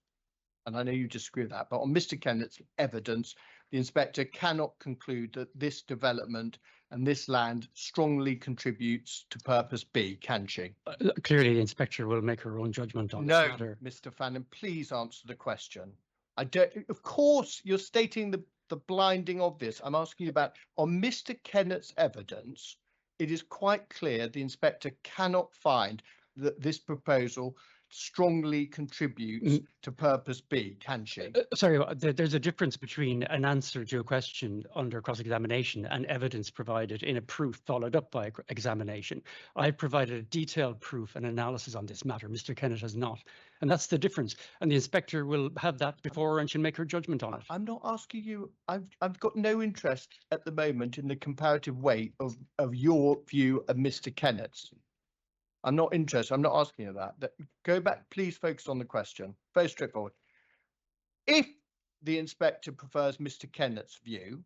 Speaker 4: and I know you disagree with that, but on Mr. Kennett's evidence, the inspector cannot conclude that this development and this land strongly contributes to purpose B, can she?
Speaker 3: Clearly, the inspector will make her own judgment on this matter.
Speaker 4: Mr. Fannon, please answer the question. I don't. Of course, you're stating the blinding obvious. I'm asking you about on Mr. Kennett's evidence. It is quite clear the inspector cannot find that this proposal strongly contributes to purpose B, can she?
Speaker 3: Sorry, there's a difference between an answer to a question under cross-examination and evidence provided in a proof followed up by examination. I've provided a detailed proof and analysis on this matter. Mr. Kennett has not. And that's the difference. And the inspector will have that before and she'll make her judgment on it.
Speaker 4: I'm not asking you, I've got no interest at the moment in the comparative weight of your view of Mr. Kennett's. I'm not interested. I'm not asking you that. Go back, please focus on the question. Very straightforward. If the inspector prefers Mr. Kennett's view,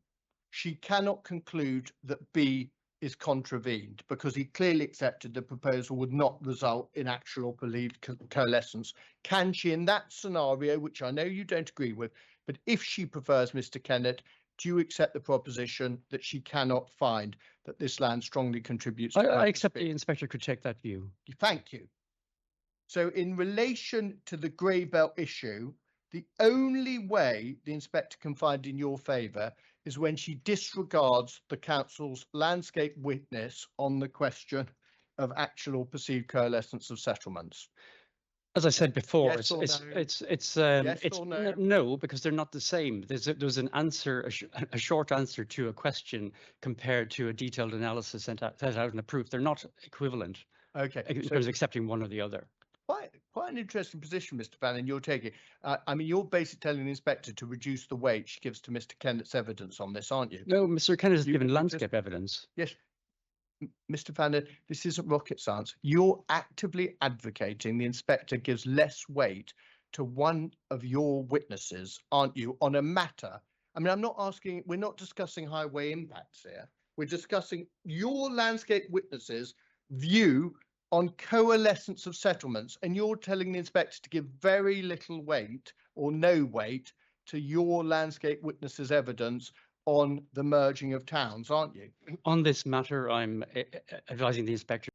Speaker 4: she cannot conclude that B is contravened because he clearly accepted the proposal would not result in actual believed coalescence. Can she, in that scenario, which I know you don't agree with, but if she prefers Mr. Kennett, do you accept the proposition that she cannot find that this land strongly contributes? To
Speaker 3: I
Speaker 4: purpose
Speaker 3: accept
Speaker 4: B?
Speaker 3: the inspector could take that view.
Speaker 4: Thank you. So in relation to the grey belt issue, the only way the inspector can find in your favour is when she disregards the council's landscape witness on the question of actual or perceived coalescence of settlements.
Speaker 3: As I said before,
Speaker 4: Yes or no?
Speaker 3: it's
Speaker 4: Yes
Speaker 3: it's
Speaker 4: or no?
Speaker 3: no, because they're not the same. There's an answer, a short answer to a question compared to a detailed analysis set out in a proof. They're not equivalent
Speaker 4: Okay,
Speaker 3: in
Speaker 4: so
Speaker 3: terms of accepting one or the other.
Speaker 4: quite an interesting position, Mr. Fannon, you're taking. I mean, you're basically telling the inspector to reduce the weight she gives to Mr. Kennett's evidence on this, aren't you?
Speaker 3: No, Mr. Kennett has
Speaker 4: You-
Speaker 3: given
Speaker 4: you just-
Speaker 3: landscape evidence.
Speaker 4: Yes. Mr. Fannon, this isn't rocket science. You're actively advocating the inspector gives less weight to one of your witnesses, aren't you, on a matter? I mean, I'm not asking, we're not discussing highway impacts here. We're discussing your landscape witnesses' view on coalescence of settlements, and you're telling the inspector to give very little weight or no weight to your landscape witnesses' evidence on the merging of towns, aren't you?
Speaker 3: On this matter, I'm advising the inspector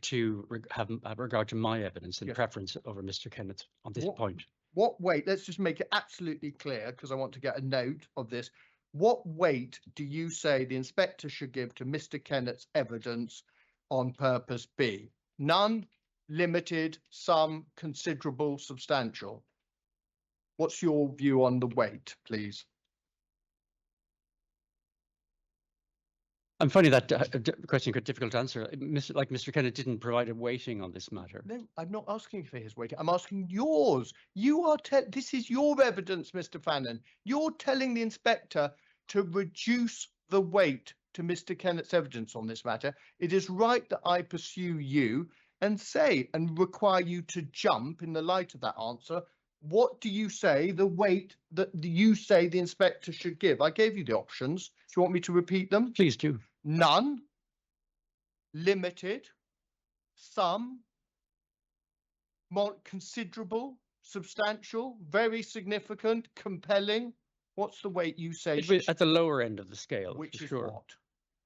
Speaker 3: to have regard to my evidence in
Speaker 4: Yes.
Speaker 3: preference over Mr. Kennett's on this
Speaker 4: What-
Speaker 3: point.
Speaker 4: What weight, let's just make it absolutely clear, because I want to get a note of this. What weight do you say the inspector should give to Mr. Kennett's evidence on purpose B? None, limited, some, considerable, substantial. What's your view on the weight, please?
Speaker 3: I'm finding that question quite difficult to answer. Like Mr. Kennett didn't provide a weighting on this matter.
Speaker 4: No, I'm not asking for his weight. I'm asking yours. This is your evidence, Mr. Fannon. You're telling the inspector to reduce the weight to Mr. Kennett's evidence on this matter. It is right that I pursue you and say and require you to jump in the light of that answer. What do you say the weight that you say the inspector should give? I gave you the options. Do you want me to repeat them?
Speaker 3: Please do.
Speaker 4: None, limited, some, more considerable, substantial, very significant, compelling. What's the weight you say?
Speaker 3: At the lower end of the scale,
Speaker 4: Which
Speaker 3: for
Speaker 4: is
Speaker 3: sure.
Speaker 4: what?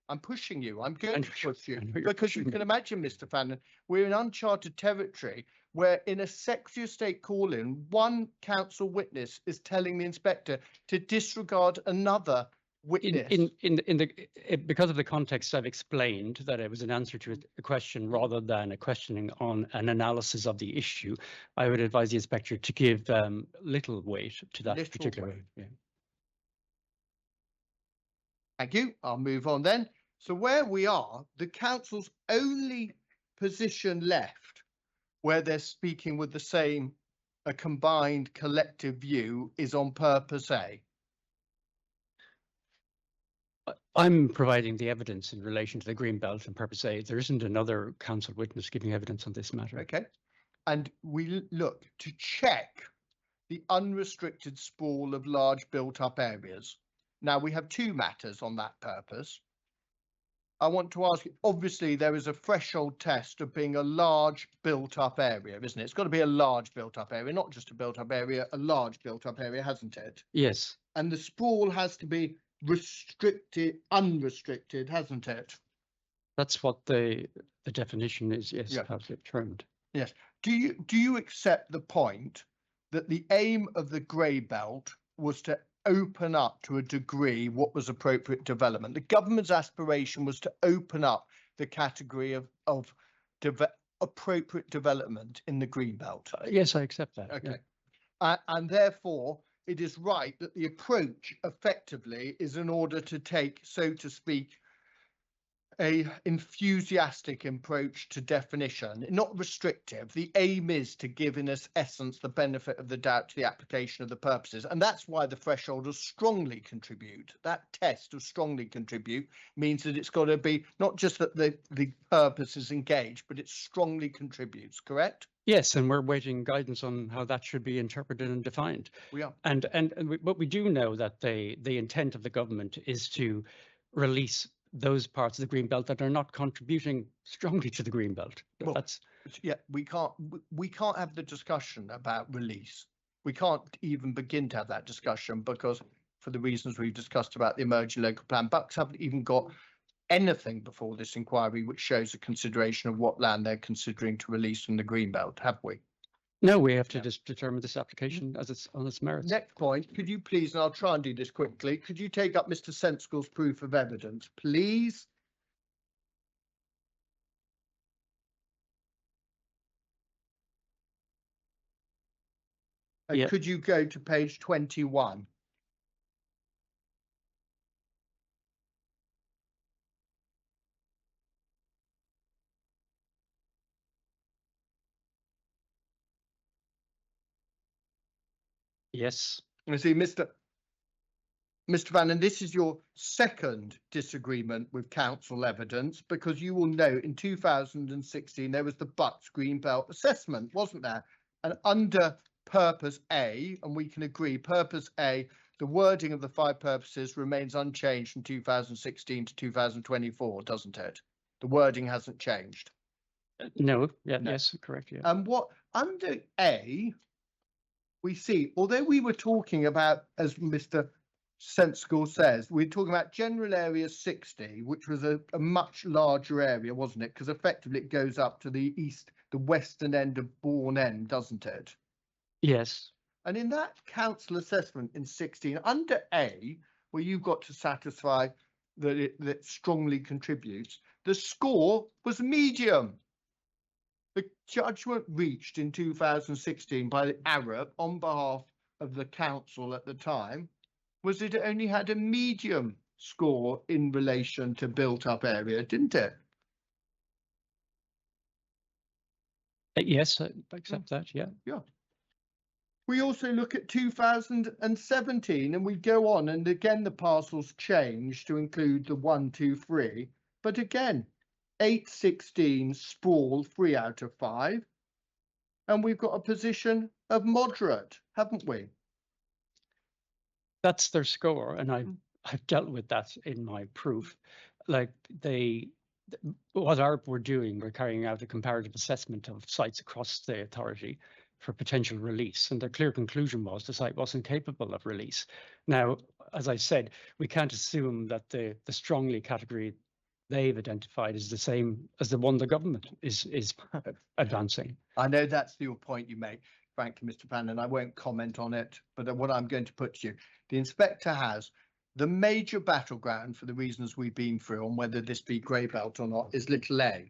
Speaker 4: I'm pushing you. I'm going
Speaker 3: I
Speaker 4: to
Speaker 3: know
Speaker 4: push you
Speaker 3: I know you're
Speaker 4: because you
Speaker 3: pushing
Speaker 4: can
Speaker 3: me.
Speaker 4: imagine, Mr. Fannon, we're in uncharted territory where in a Secretary of State call-in, one council witness is telling the inspector to disregard another witness.
Speaker 3: Because of the context I've explained, that it was an answer to a question rather than a questioning on an analysis of the issue, I would advise the inspector to give little weight to that
Speaker 4: Little
Speaker 3: particular.
Speaker 4: weight.
Speaker 3: Yeah.
Speaker 4: Thank you. I'll move on then. So where we are, the council's only position left where they're speaking with the same, a combined collective view is on purpose A.
Speaker 3: I'm providing the evidence in relation to the green belt and purpose A. There isn't another council witness giving evidence on this matter.
Speaker 4: Okay. And we look to check the unrestricted sprawl of large built up areas. Now we have two matters on that purpose. I want to ask you, obviously there is a threshold test of being a large built up area, isn't it? It's got to be a large built up area, not just a built up area, a large built up area, hasn't it?
Speaker 3: Yes,
Speaker 4: And the sprawl has to be restricted, unrestricted, hasn't it?
Speaker 3: that's what the definition is. Yes,
Speaker 4: Yeah.
Speaker 3: how it's termed.
Speaker 4: Do you accept the point that the aim of the grey belt was to open up to a degree what was appropriate development? The government's aspiration was to open up the category of appropriate development in the greenbelt.
Speaker 3: Yes, I accept that. yeah.
Speaker 4: Okay. And therefore, it is right that the approach effectively is in order to take, so to speak, a enthusiastic approach to definition, not restrictive. The aim is to give, in its essence, the benefit of the doubt to the application of the purposes. And that's why the threshold of strongly contribute. That test of strongly contribute means that it's got to be not just that the purpose is engaged, but it strongly contributes, correct?
Speaker 3: Yes, and we're waiting guidance on how that should be interpreted and defined.
Speaker 4: We are.
Speaker 3: But we do know that the intent of the government is to release those parts of the greenbelt that are not contributing strongly to the greenbelt.
Speaker 4: Well,
Speaker 3: That's
Speaker 4: Yeah, we can't have the discussion about release. We can't even begin to have that discussion because for the reasons we've discussed about the emerging local plan, Bucks haven't even got anything before this inquiry which shows a consideration of what land they're considering to release from the greenbelt, have we?
Speaker 3: no, we have to
Speaker 4: Yeah.
Speaker 3: just determine this application as it's on its merits.
Speaker 4: Next point, could you please, and I'll try and do this quickly, could you take up Mr. Senscore's proof of evidence, please? And
Speaker 3: Yeah.
Speaker 4: could you go to page 21?
Speaker 3: Yes.
Speaker 4: You see, Mr. Fannon, this is your second disagreement with council evidence because you will know in 2016 there was the Bucks Greenbelt assessment, wasn't there? And under purpose A, and we can agree, purpose A, the wording of the 5 purposes remains unchanged from 2016 to 2024, doesn't it? The wording hasn't changed.
Speaker 3: No. Yeah.
Speaker 4: No.
Speaker 3: Yes. Correct. Yeah.
Speaker 4: And what under A, we see, although we were talking about, as Mr. Senscore says, we're talking about general area 60, which was a much larger area, wasn't it? Because effectively it goes up to the western end of Bourne End, doesn't it?
Speaker 3: Yes.
Speaker 4: And in that council assessment in 16, under A, where you've got to satisfy that it strongly contributes, the score was medium. The judgment reached in 2016 by the Arab on behalf of the council at the time was that it only had a medium score in relation to built up area, didn't it?
Speaker 3: Yes. I accept that. Yeah.
Speaker 4: Yeah. We also look at 2017 and we go on, and again the parcels change to include the 1, 2, 3, but again 816 sprawl 3 out of 5, and we've got a position of moderate, haven't we?
Speaker 3: That's their score, and I've dealt with that in my proof. Like what ARP were doing, we're carrying out a comparative assessment of sites across the authority for potential release, and the clear conclusion was the site wasn't capable of release. Now, as I said, we can't assume that the strongly category they've identified is the same as the one the government is advancing.
Speaker 4: I know that's your point you make, frankly, Mr. Fannon. I won't comment on it, but what I'm going to put to you, the inspector has the major battleground for the reasons we've been through on whether this be grey belt or not is little a.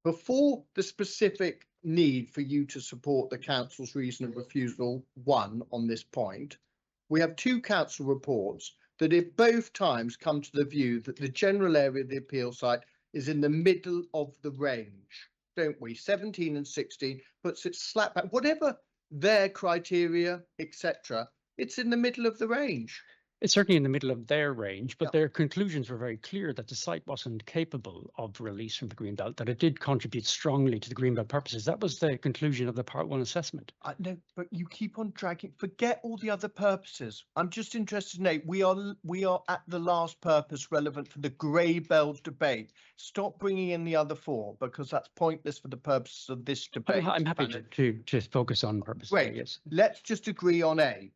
Speaker 4: Before the specific need for you to support the council's reason of refusal 1 on this point, we have 2 council reports that at both times come to the view that the general area of the appeal site is in the middle of the range, don't we? 17 and 16 puts it slap back, whatever their criteria, etc. It's in the middle of the range.
Speaker 3: It's certainly in the middle of their range, but
Speaker 4: Yeah.
Speaker 3: their conclusions were very clear that the site wasn't capable of release from the Greenbelt, that it did contribute strongly to the Greenbelt purposes. That was the conclusion of the Part 1 assessment.
Speaker 4: No, but you keep on dragging. Forget all the other purposes. I'm just interested to know we are at the last purpose relevant for the grey belt debate. Stop bringing in the other 4 because that's pointless for the purposes of this debate.
Speaker 3: I'm happy to focus on purpose.
Speaker 4: Great.
Speaker 3: Yes.
Speaker 4: Let's just agree on A.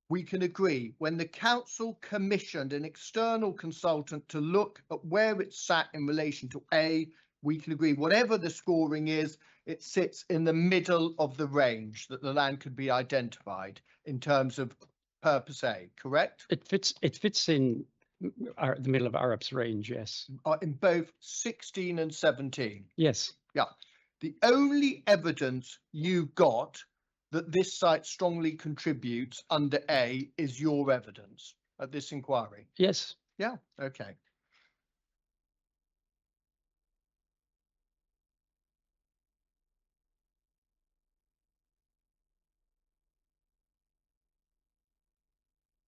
Speaker 4: We can agree when the council commissioned an external consultant to look at where it sat in relation to A, we can agree whatever the scoring is, it sits in the middle of the range that the land could be identified in terms of purpose A, correct?
Speaker 3: It fits in the middle of Arab's range. Yes.
Speaker 4: In both 16 and 17.
Speaker 3: Yes.
Speaker 4: the only evidence you've got that this site strongly contributes under A is your evidence at this inquiry.
Speaker 3: Yes.
Speaker 4: Yeah, okay.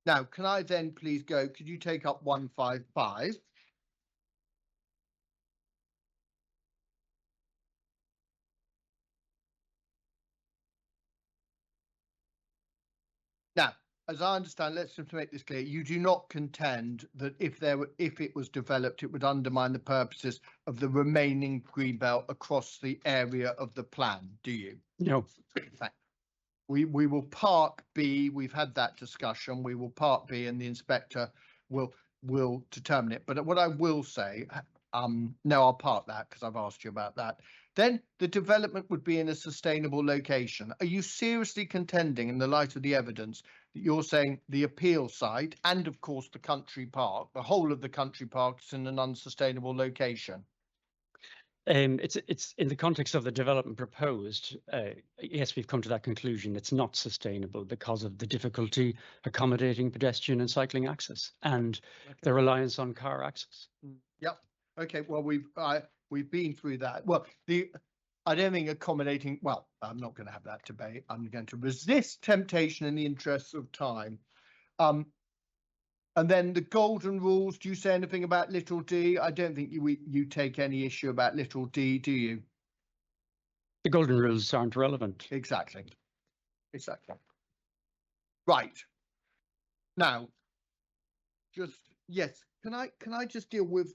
Speaker 4: Now, can I then please go, could you take up 155? Now, as I understand, let's just make this clear, you do not contend that if it was developed, it would undermine the purposes of the remaining green belt across the area of the plan, do you?
Speaker 3: No.
Speaker 4: We will park B, we've had that discussion, we will park B and the inspector will determine it. But what I will say, no, I'll park that because I've asked you about that. Then the development would be in a sustainable location. Are you seriously contending in the light of the evidence that you're saying the appeal site and of course the country park, the whole of the country park is in an unsustainable location?
Speaker 3: It's in the context of the development proposed. Yes, we've come to that conclusion. It's not sustainable because of the difficulty accommodating pedestrian and cycling access and the reliance on car access.
Speaker 4: Yep. Okay. Well, we've been through that. Well, I don't think accommodating. Well, I'm not going to have that debate. I'm going to resist temptation in the interests of time. And then the golden rules, do you say anything about little d? I don't think you take any issue about little d, do you?
Speaker 3: The golden rules aren't relevant.
Speaker 4: Exactly. Right. Now, yes, can I just deal with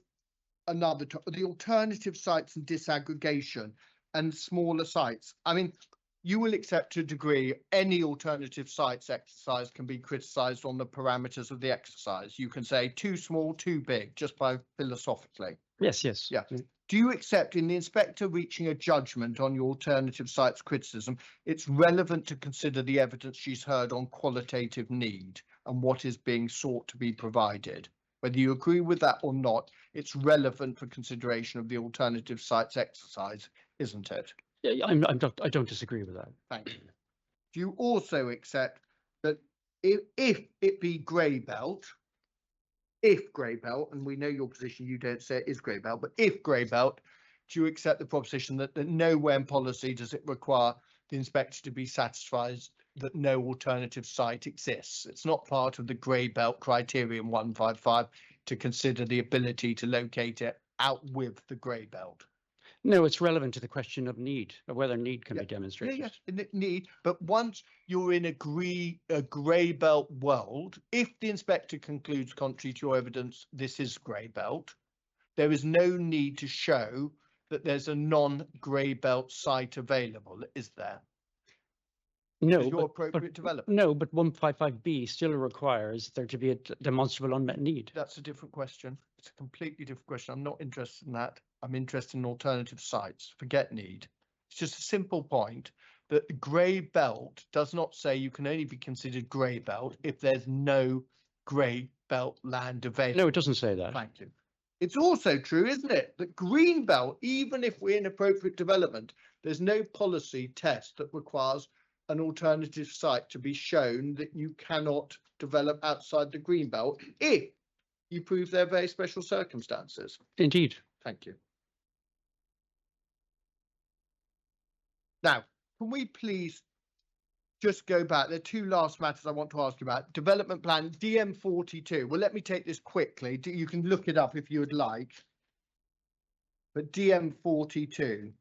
Speaker 4: another topic, the alternative sites and disaggregation and smaller sites? I mean, you will accept to a degree any alternative sites exercise can be criticised on the parameters of the exercise. You can say too small, too big, just by philosophically.
Speaker 3: Yes.
Speaker 4: Yeah. Do you accept in the inspector reaching a judgment on your alternative sites criticism, it's relevant to consider the evidence she's heard on qualitative need and what is being sought to be provided? Whether you agree with that or not, it's relevant for consideration of the alternative sites exercise, isn't it?
Speaker 3: Yeah, I don't disagree with that.
Speaker 4: Thank you. Do you also accept that if it be grey belt, and we know your position, you don't say it is grey belt, but if grey belt, do you accept the proposition that nowhere in policy does it require the inspector to be satisfied that no alternative site exists? It's not part of the grey belt criterion 155 to consider the ability to locate it out with the grey belt.
Speaker 3: No, it's relevant to the question of need, of whether need can be demonstrated.
Speaker 4: Yes, need. But once you're in a grey belt world, if the inspector concludes, contrary to your evidence, this is grey belt, there is no need to show that there's a non-grey belt site available, is there?
Speaker 3: No,
Speaker 4: your appropriate development.
Speaker 3: No, but 155B still requires there to be a demonstrable unmet need.
Speaker 4: That's a different question. It's a completely different question. I'm not interested in that. I'm interested in alternative sites. Forget need. It's just a simple point that the grey belt does not say you can only be considered grey belt if there's no grey belt land available.
Speaker 3: No, it doesn't say that.
Speaker 4: Thank you. It's also true, isn't it, that green belt, even if we're in appropriate development, there's no policy test that requires an alternative site to be shown that you cannot develop outside the green belt if you prove there are very special circumstances.
Speaker 3: Indeed.
Speaker 4: Thank you. Now, can we please just go back? There are two last matters I want to ask you about. Development plan DM42. Well, let me take this quickly. You can look it up if you would like. But DM42.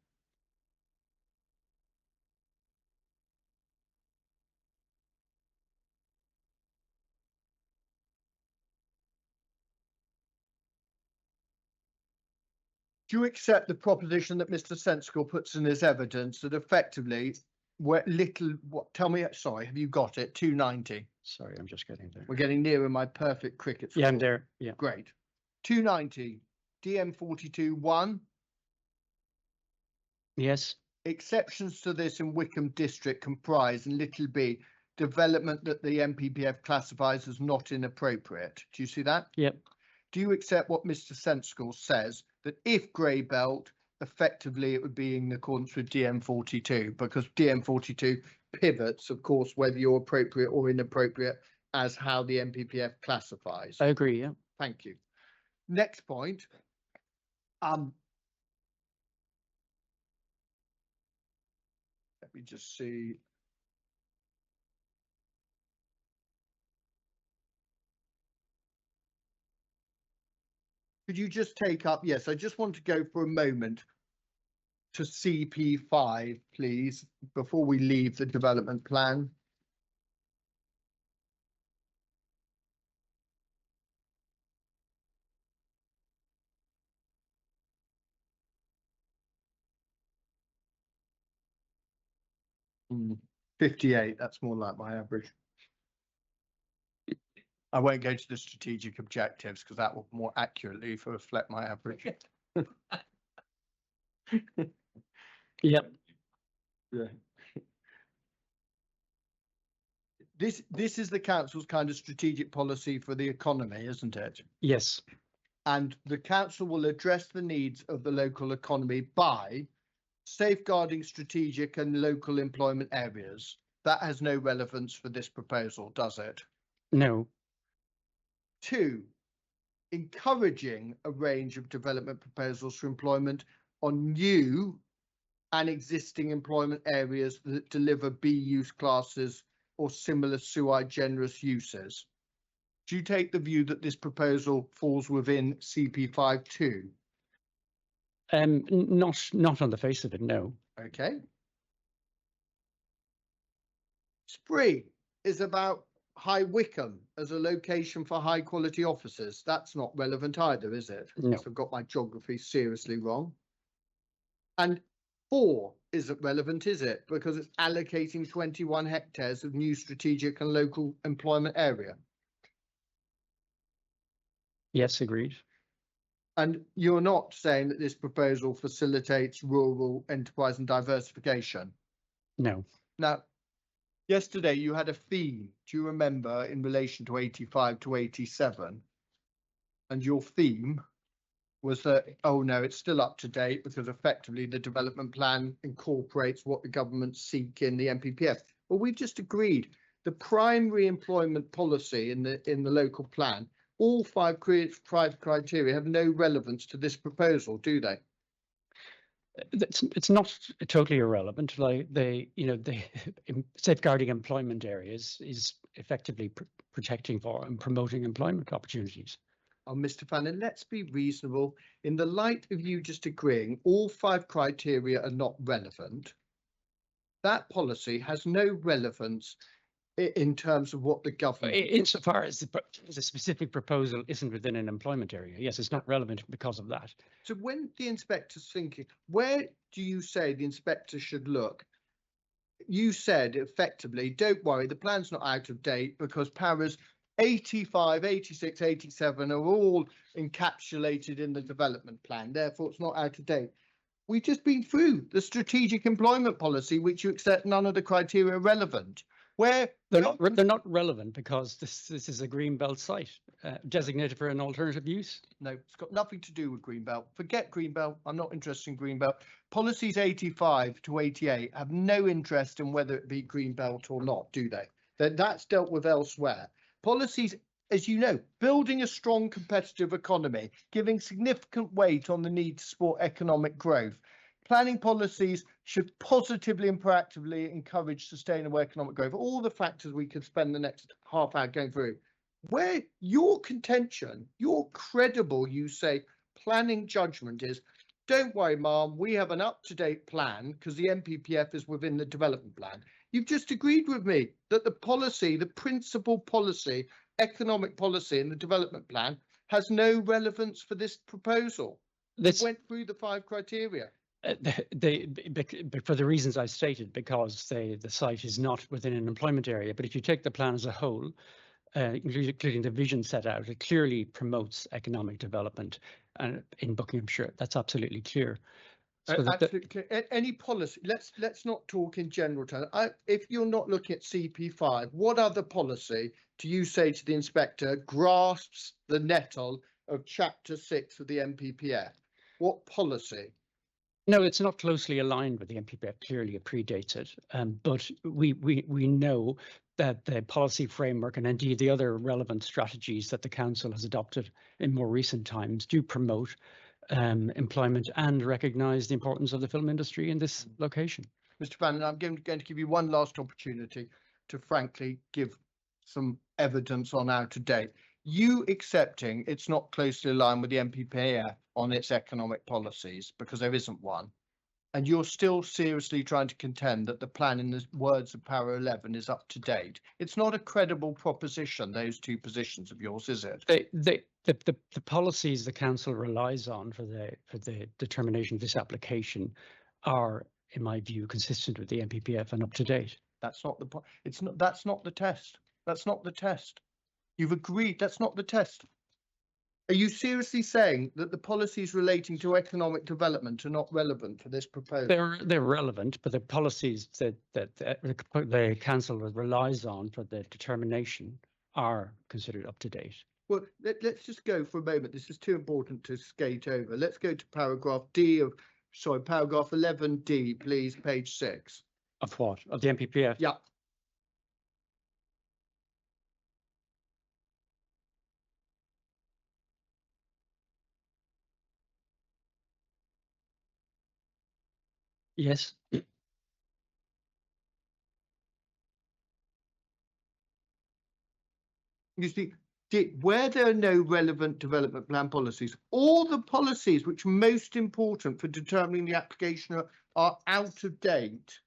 Speaker 4: Do you accept the proposition that Mr. Sensical puts in his evidence that effectively tell me, sorry, have you got it? 290.
Speaker 3: Sorry, I'm just getting there.
Speaker 4: We're getting nearer my perfect cricket score.
Speaker 3: Yeah, I'm there. Yeah.
Speaker 4: Great. 290. DM42-1.
Speaker 3: Yes.
Speaker 4: Exceptions to this in Wickham district comprise in little b development that the MPPF classifies as not inappropriate. Do you see that?
Speaker 3: Yep.
Speaker 4: Do you accept what Mr. Sensical says, that if grey belt, effectively it would be in accordance with DM42, because DM42 pivots, of course, whether you're appropriate or inappropriate as how the NPPF classifies.
Speaker 3: I agree, yeah.
Speaker 4: Thank you. Next point. Let me just see. Could you just take up, yes, I just want to go for a moment to CP5, please, before we leave the development plan. Hmm, 58, that's more like my average. I won't go to the strategic objectives because that will more accurately reflect my average.
Speaker 3: Yep.
Speaker 4: Yeah. This is the council's kind of strategic policy for the economy, isn't it?
Speaker 3: Yes.
Speaker 4: And the council will address the needs of the local economy by safeguarding strategic and local employment areas. That has no relevance for this proposal, does it?
Speaker 3: No.
Speaker 4: 2, encouraging a range of development proposals for employment on new and existing employment areas that deliver B use classes or similar sui generis uses. Do you take the view that this proposal falls within CP5 too?
Speaker 3: Not on the face of it, no.
Speaker 4: Okay. Spree is about High Wycombe as a location for high quality officers. That's not relevant either, is it?
Speaker 3: No.
Speaker 4: I've got my geography seriously wrong. And 4 isn't relevant, is it? Because it's allocating 21 hectares of new strategic and local employment area.
Speaker 3: Yes, agreed.
Speaker 4: And you're not saying that this proposal facilitates rural enterprise and diversification?
Speaker 3: No.
Speaker 4: Now, yesterday you had a theme, do you remember, in relation to 85 to 87? And your theme was that, oh no, it's still up to date because effectively the development plan incorporates what the government seek in the NPPF. Well, we've just agreed the primary employment policy in the local plan, all five criteria have no relevance to this proposal, do they?
Speaker 3: It's not totally irrelevant. Like the safeguarding employment areas is effectively protecting for and promoting employment opportunities.
Speaker 4: Oh, Mr. Fannon, let's be reasonable. In the light of you just agreeing all 5 criteria are not relevant, that policy has no relevance in terms of what the government...
Speaker 3: Insofar as the specific proposal isn't within an employment area, yes, it's not relevant because of that.
Speaker 4: So when the inspector's thinking, where do you say the inspector should look? You said effectively, don't worry, the plan's not out of date because paras 85, 86, 87 are all encapsulated in the development plan. Therefore, it's not out of date. We've just been through the strategic employment policy, which you accept none of the criteria are relevant. Where
Speaker 3: they're not relevant because this is a greenbelt site designated for an alternative use.
Speaker 4: No, it's got nothing to do with Greenbelt. Forget Greenbelt. I'm not interested in Greenbelt. Policies 85 to 88 have no interest in whether it be Greenbelt or not, do they? That's dealt with elsewhere. Policies, as you know, building a strong competitive economy, giving significant weight on the need to support economic growth. Planning policies should positively and proactively encourage sustainable economic growth. All the factors we could spend the next half hour going through. Where your contention, your credible, you say, planning judgment is, don't worry, ma'am, we have an up-to-date plan because the NPPF is within the development plan. You've just agreed with me that the policy, the principal policy, economic policy in the development plan has no relevance for this proposal. It went through the 5 criteria.
Speaker 3: For the reasons I stated, because the site is not within an employment area. But if you take the plan as a whole, including the vision set out, it clearly promotes economic development in Buckinghamshire. That's absolutely clear. So
Speaker 4: Any policy, let's not talk in general terms. If you're not looking at CP5, what other policy do you say to the inspector grasps the nettle of chapter 6 of the NPPF? What policy?
Speaker 3: No, it's not closely aligned with the MPPF. Clearly, it predates it. But we know that the policy framework and indeed the other relevant strategies that the council has adopted in more recent times do promote employment and recognise the importance of the film industry in this location.
Speaker 4: Mr. Fannon, I'm going to give you one last opportunity to frankly give some evidence on how to date. You accepting it's not closely aligned with the MPPF on its economic policies because there isn't one, and you're still seriously trying to contend that the plan, in the words of Para 11, is up to date. It's not a credible proposition, those two positions of yours, is it?
Speaker 3: The policies the council relies on for the determination of this application are, in my view, consistent with the MPPF and up to date.
Speaker 4: That's not the point. It's not. That's not the test. That's not the test. You've agreed. That's not the test. Are you seriously saying that the policies relating to economic development are not relevant for this proposal?
Speaker 3: They're relevant, but the policies that the council relies on for the determination are considered up to date.
Speaker 4: Well, let's just go for a moment. This is too important to skate over. Let's go to paragraph 11D, please, page 6.
Speaker 3: Of what? Of the MPPF?
Speaker 4: Yeah.
Speaker 3: Yes.
Speaker 4: You see, where there are no relevant development plan policies, all the policies which are most important for determining the application are out of date.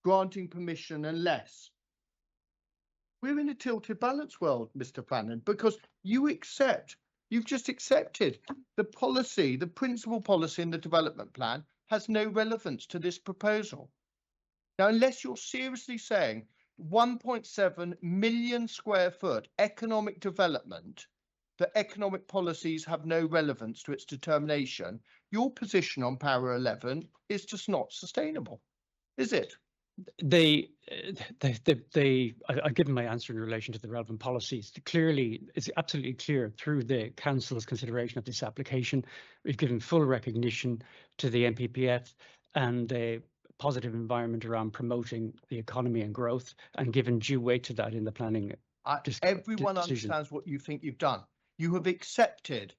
Speaker 4: Granting permission unless. We're in a tilted balance world, Mr. Fannon, because you've just accepted the policy, the principal policy in the development plan has no relevance to this proposal. Now, unless you're seriously saying 1.7 million square foot economic development, that economic policies have no relevance to its determination, your position on Para 11 is just not sustainable, is it?
Speaker 3: I've given my answer in relation to the relevant policies. Clearly, it's absolutely clear through the council's consideration of this application, we've given full recognition to the MPPF and the positive environment around promoting the economy and growth, and given due weight to that in the planning.
Speaker 4: Everyone understands what you think you've done. You have accepted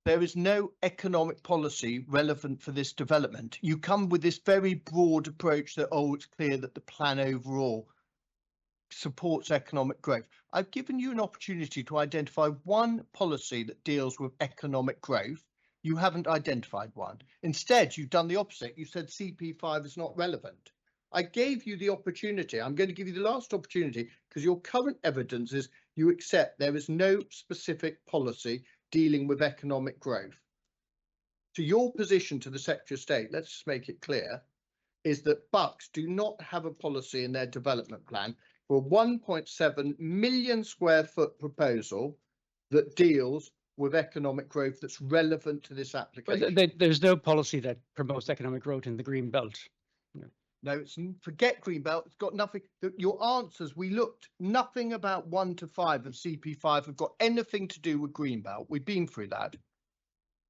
Speaker 4: there is no economic policy relevant for this development. You come with this very broad approach that, oh, it's clear that the plan overall supports economic growth. I've given you an opportunity to identify one policy that deals with economic growth. You haven't identified one. Instead, you've done the opposite. You said CP5 is not relevant. I gave you the opportunity. I'm going to give you the last opportunity because your current evidence is you accept there is no specific policy dealing with economic growth. So your position to the Secretary of State, let's just make it clear, is that Bucks do not have a policy in their development plan for a 1.7 million square foot proposal that deals with economic growth that's relevant to this application.
Speaker 3: But there's no policy that promotes economic growth in the green belt.
Speaker 4: No, forget Greenbelt. It's got nothing. Your answers, we looked, nothing about 1 to 5 of CP5 have got anything to do with Greenbelt. We've been through that.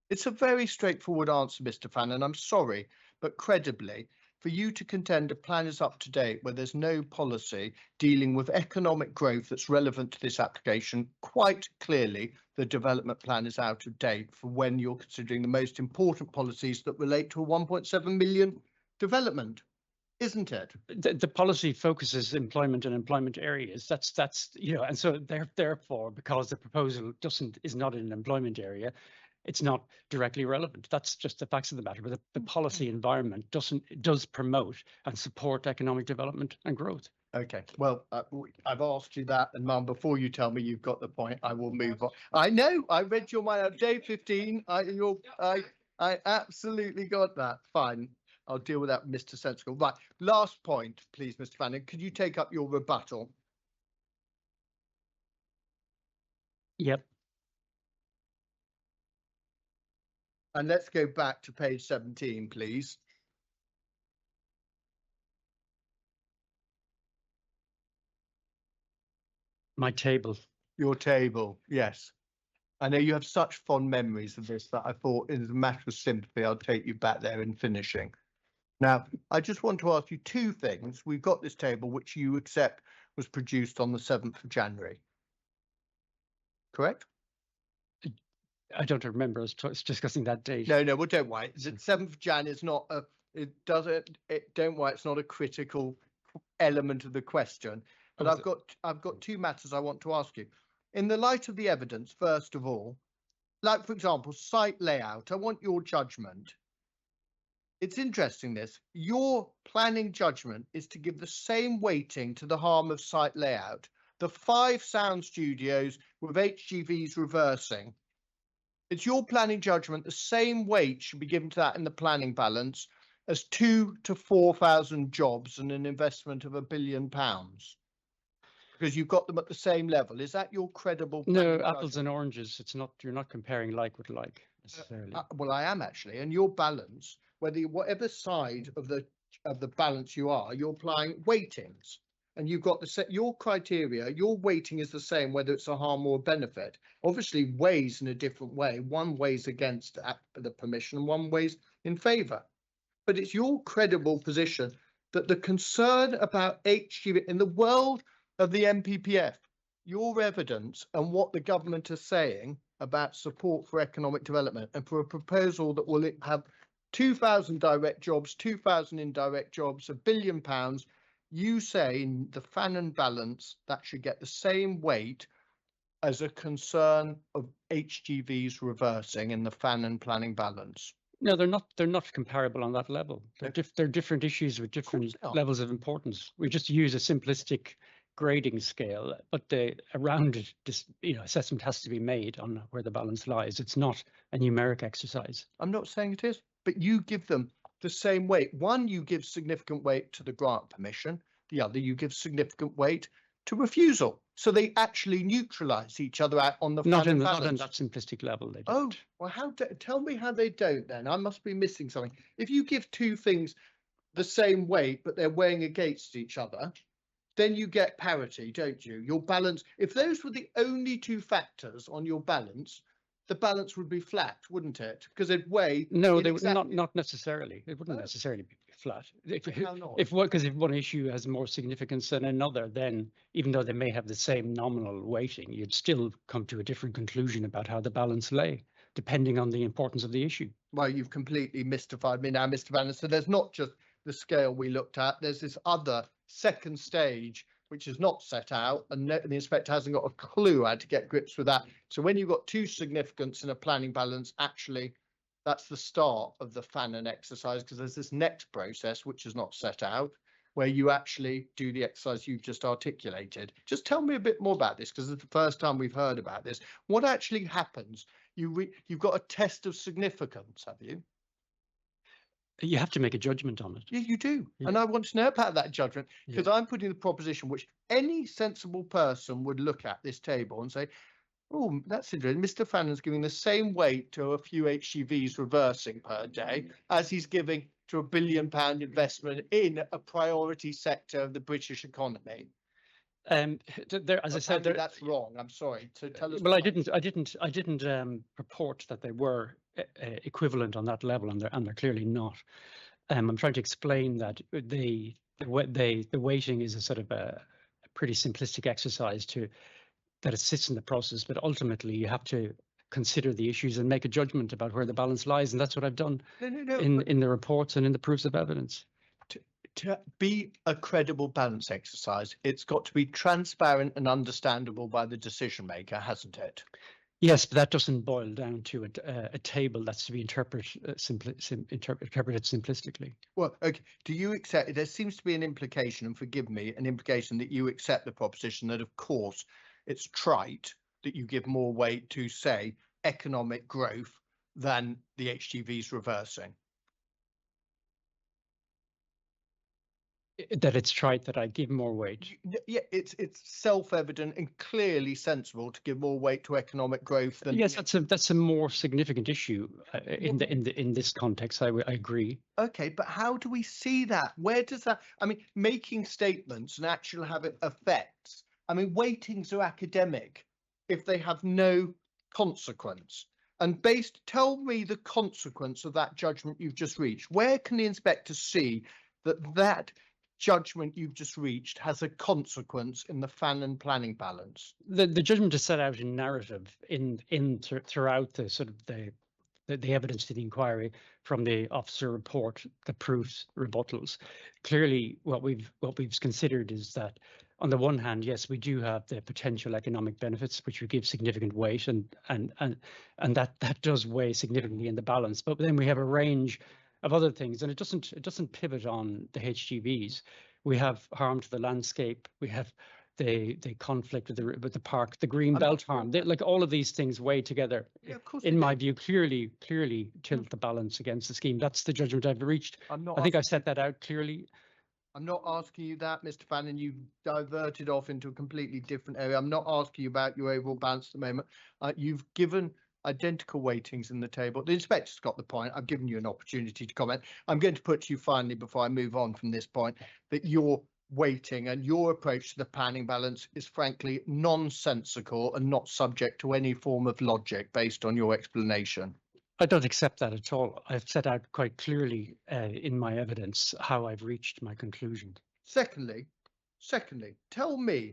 Speaker 4: It's a very straightforward answer, Mr. Fannon. I'm sorry, but credibly, for you to contend a plan is up to date where there's no policy dealing with economic growth that's relevant to this application, quite clearly the development plan is out of date for when you're considering the most important policies that relate to a 1.7 million development. Isn't it?
Speaker 3: The policy focuses employment and employment areas. That's and so therefore, because the proposal is not in an employment area, it's not directly relevant. That's just the facts of the matter. But the policy environment does promote and support economic development and growth.
Speaker 4: Okay, well, I've asked you that, and Mum, before you tell me you've got the point, I will move on. I know, I read your mind. Day 15. I absolutely got that. Fine. I'll deal with that, Mr. Sensible. Right, last point, please, Mr. Fannon. Could you take up your rebuttal?
Speaker 3: Yep.
Speaker 4: And let's go back to page 17, please.
Speaker 3: My table.
Speaker 4: Your table, yes. I know you have such fond memories of this that I thought, as a matter of sympathy, I'll take you back there in finishing. Now, I just want to ask you two things. We've got this table, which you accept was produced on the 7th of January. Correct?
Speaker 3: I don't remember us discussing that date.
Speaker 4: No, well, don't worry. The 7th of Jan is not a, don't worry, it's not a critical element of the question. But I've got two matters I want to ask you. In the light of the evidence, first of all, like, for example, site layout, I want your judgment. It's interesting this. Your planning judgment is to give the same weighting to the harm of site layout. The 5 sound studios with HGVs reversing. It's your planning judgment. The same weight should be given to that in the planning balance as 2,000 to 4,000 jobs and an investment of £1 billion. Because you've got them at the same level. Is that your credible?
Speaker 3: No, apples and oranges. It's not. You're not comparing like with like necessarily.
Speaker 4: Well, I am actually, and your balance, whatever side of the balance you are, you're applying weightings, and you've got your criteria. Your weighting is the same whether it's a harm or a benefit. Obviously, weighs in a different way. One weighs against the permission, and one weighs in favour. But it's your credible position that the concern about HGV in the world of the MPPF, your evidence and what the government is saying about support for economic development and for a proposal that will have 2,000 direct jobs, 2,000 indirect jobs, £1 billion, you say in the Fannon balance that should get the same weight as a concern of HGVs reversing in the Fannon planning balance.
Speaker 3: No, they're not. They're not comparable on that level. They're different issues with different levels of importance. We just use a simplistic grading scale, but around it, this assessment has to be made on where the balance lies. It's not a numeric exercise.
Speaker 4: I'm not saying it is, but you give them the same weight. One, you give significant weight to the grant permission. The other, you give significant weight to refusal. So they actually neutralise each other out on the
Speaker 3: Not in
Speaker 4: balance.
Speaker 3: that simplistic level. They
Speaker 4: Oh,
Speaker 3: don't.
Speaker 4: well, tell me how they don't then. I must be missing something. If you give two things the same weight, but they're weighing against each other, then you get parity, don't you? Your balance, if those were the only two factors on your balance, the balance would be flat, wouldn't it? Because it'd weigh.
Speaker 3: No, they would not necessarily. It wouldn't necessarily be flat.
Speaker 4: How not?
Speaker 3: Because if one issue has more significance than another, then even though they may have the same nominal weighting, you'd still come to a different conclusion about how the balance lay, depending on the importance of the issue.
Speaker 4: Well, you've completely mystified me now, Mr. Fannon. So there's not just the scale we looked at. There's this other second stage, which is not set out, and the inspector hasn't got a clue how to get grips with that. So when you've got two significance in a planning balance, actually, that's the start of the Fannon exercise, because there's this next process, which is not set out, where you actually do the exercise you've just articulated. Just tell me a bit more about this, because it's the first time we've heard about this. What actually happens? You've got a test of significance, have you?
Speaker 3: You have to make a judgment on it.
Speaker 4: Yeah, you do.
Speaker 3: Yeah.
Speaker 4: And I want to know about that judgment, because
Speaker 3: Yeah.
Speaker 4: I'm putting the proposition which any sensible person would look at this table and say, oh, that's interesting. Mr. Fannon's giving the same weight to a few HGVs reversing per day as he's giving to £1 billion investment in a priority sector of the British economy.
Speaker 3: As I said,
Speaker 4: That's wrong. I'm sorry. So tell us.
Speaker 3: well, I didn't purport that they were equivalent on that level, and they're clearly not. I'm trying to explain that the weighting is a sort of a pretty simplistic exercise that assists in the process, but ultimately you have to consider the issues and make a judgment about where the balance lies, and that's what I've done in the reports and in the proofs of evidence.
Speaker 4: To be a credible balance exercise, it's got to be transparent and understandable by the decision maker, hasn't it?
Speaker 3: Yes, but that doesn't boil down to a table that's to be interpreted simplistically.
Speaker 4: Well, okay. Do you accept? There seems to be an implication, and forgive me, an implication that you accept the proposition that, of course, it's trite that you give more weight to, say, economic growth than the HGVs reversing.
Speaker 3: That it's trite that I give more weight.
Speaker 4: Yeah, it's self-evident and clearly sensible to give more weight to economic growth than.
Speaker 3: Yes, that's a more significant issue in this context. I agree.
Speaker 4: Okay, but how do we see that? Where does that? I mean, making statements and actually have effects. I mean, weightings are academic if they have no consequence. And tell me the consequence of that judgment you've just reached. Where can the inspector see that judgment you've just reached has a consequence in the Fannon planning balance?
Speaker 3: The judgment is set out in narrative throughout the sort of the evidence to the inquiry, from the officer report, the proofs, rebuttals. Clearly, what we've considered is that, on the one hand, yes, we do have the potential economic benefits, which we give significant weight, and that does weigh significantly in the balance. But then we have a range of other things, and it doesn't pivot on the HGVs. We have harm to the landscape. We have the conflict with the park, the green belt harm. Like, all of these things weigh together.
Speaker 4: Yeah, of course
Speaker 3: In my view, clearly tilt the balance against the scheme. That's the judgment I've reached. I think I've set that out clearly.
Speaker 4: I'm not asking you that, Mr. Fannon. You've diverted off into a completely different area. I'm not asking you about your overall balance at the moment. You've given identical weightings in the table. The inspector's got the point. I've given you an opportunity to comment. I'm going to put to you finally, before I move on from this point, that your weighting and your approach to the planning balance is frankly nonsensical and not subject to any form of logic based on your explanation.
Speaker 3: I don't accept that at all. I've set out quite clearly in my evidence how I've reached my conclusion.
Speaker 4: Secondly, tell me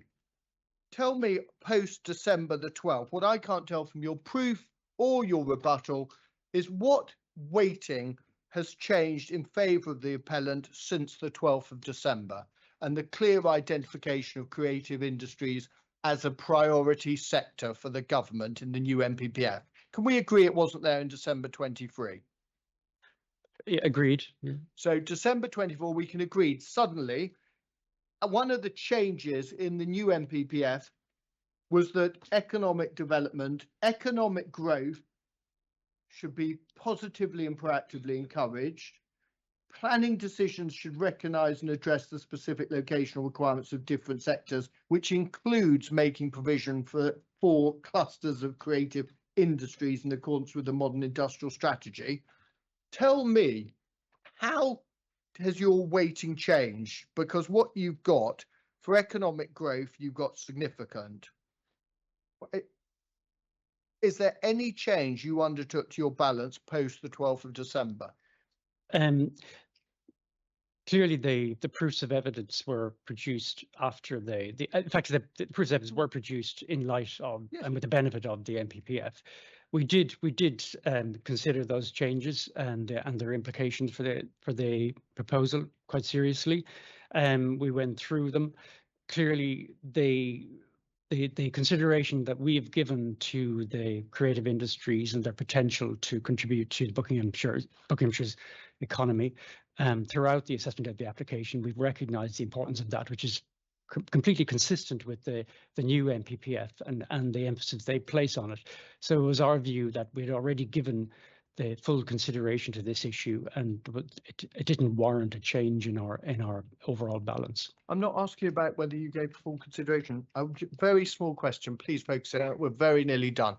Speaker 4: post December the 12th, what I can't tell from your proof or your rebuttal is what weighting has changed in favour of the appellant since the 12th of December and the clear identification of creative industries as a priority sector for the government in the new NPPF. Can we agree it wasn't there in December 23?
Speaker 3: Yeah, agreed. Yeah.
Speaker 4: So December 24, we can agree. Suddenly, one of the changes in the new NPPF was that economic development, economic growth should be positively and proactively encouraged. Planning decisions should recognise and address the specific locational requirements of different sectors, which includes making provision for clusters of creative industries in accordance with the modern industrial strategy. Tell me, how has your weighting changed? Because what you've got for economic growth, you've got significant. Is there any change you undertook to your balance post the 12th of December?
Speaker 3: Clearly, the proofs of evidence were produced after in fact, the proofs of evidence were produced in light of and with the benefit of the NPPF. We did consider those changes and their implications for the proposal quite seriously. We went through them. Clearly, the consideration that we've given to the creative industries and their potential to contribute to Buckinghamshire's economy throughout the assessment of the application, we've recognised the importance of that, which is completely consistent with the new NPPF and the emphasis they place on it. So it was our view that we'd already given the full consideration to this issue, and it didn't warrant a change in our overall balance.
Speaker 4: I'm not asking about whether you gave full consideration. A very small question, please focus it out. We're very nearly done.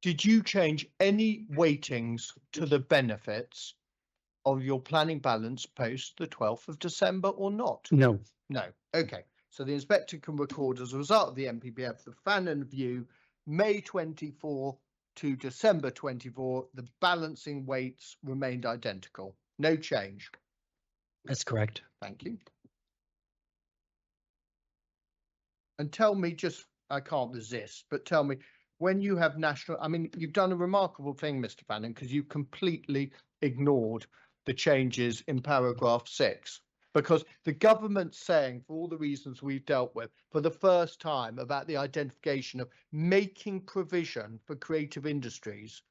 Speaker 4: Did you change any weightings to the benefits of your planning balance post the 12th of December or not?
Speaker 3: No.
Speaker 4: No. Okay. So the inspector can record as a result of the NPPF, the Fannon view, May 24 to December 24, the balancing weights remained identical. No change.
Speaker 3: That's correct.
Speaker 4: Thank you. And tell me, I can't resist, but tell me, when you have you've done a remarkable thing, Mr. Fannon, because you completely ignored the changes in paragraph 6, because the government's saying, for all the reasons we've dealt with, for the first time about the identification of making provision for creative industries.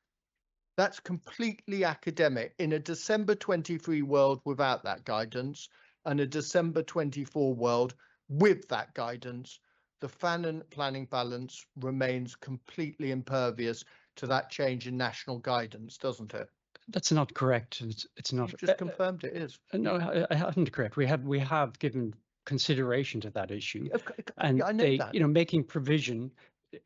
Speaker 4: That's completely academic in a December 23 world without that guidance and a December 24 world with that guidance. The Fannon planning balance remains completely impervious to that change in national guidance, doesn't it?
Speaker 3: That's not correct. It's not.
Speaker 4: You've just confirmed it is.
Speaker 3: No, I haven't correct. We have given consideration to that issue, and
Speaker 4: I know that.
Speaker 3: Making provision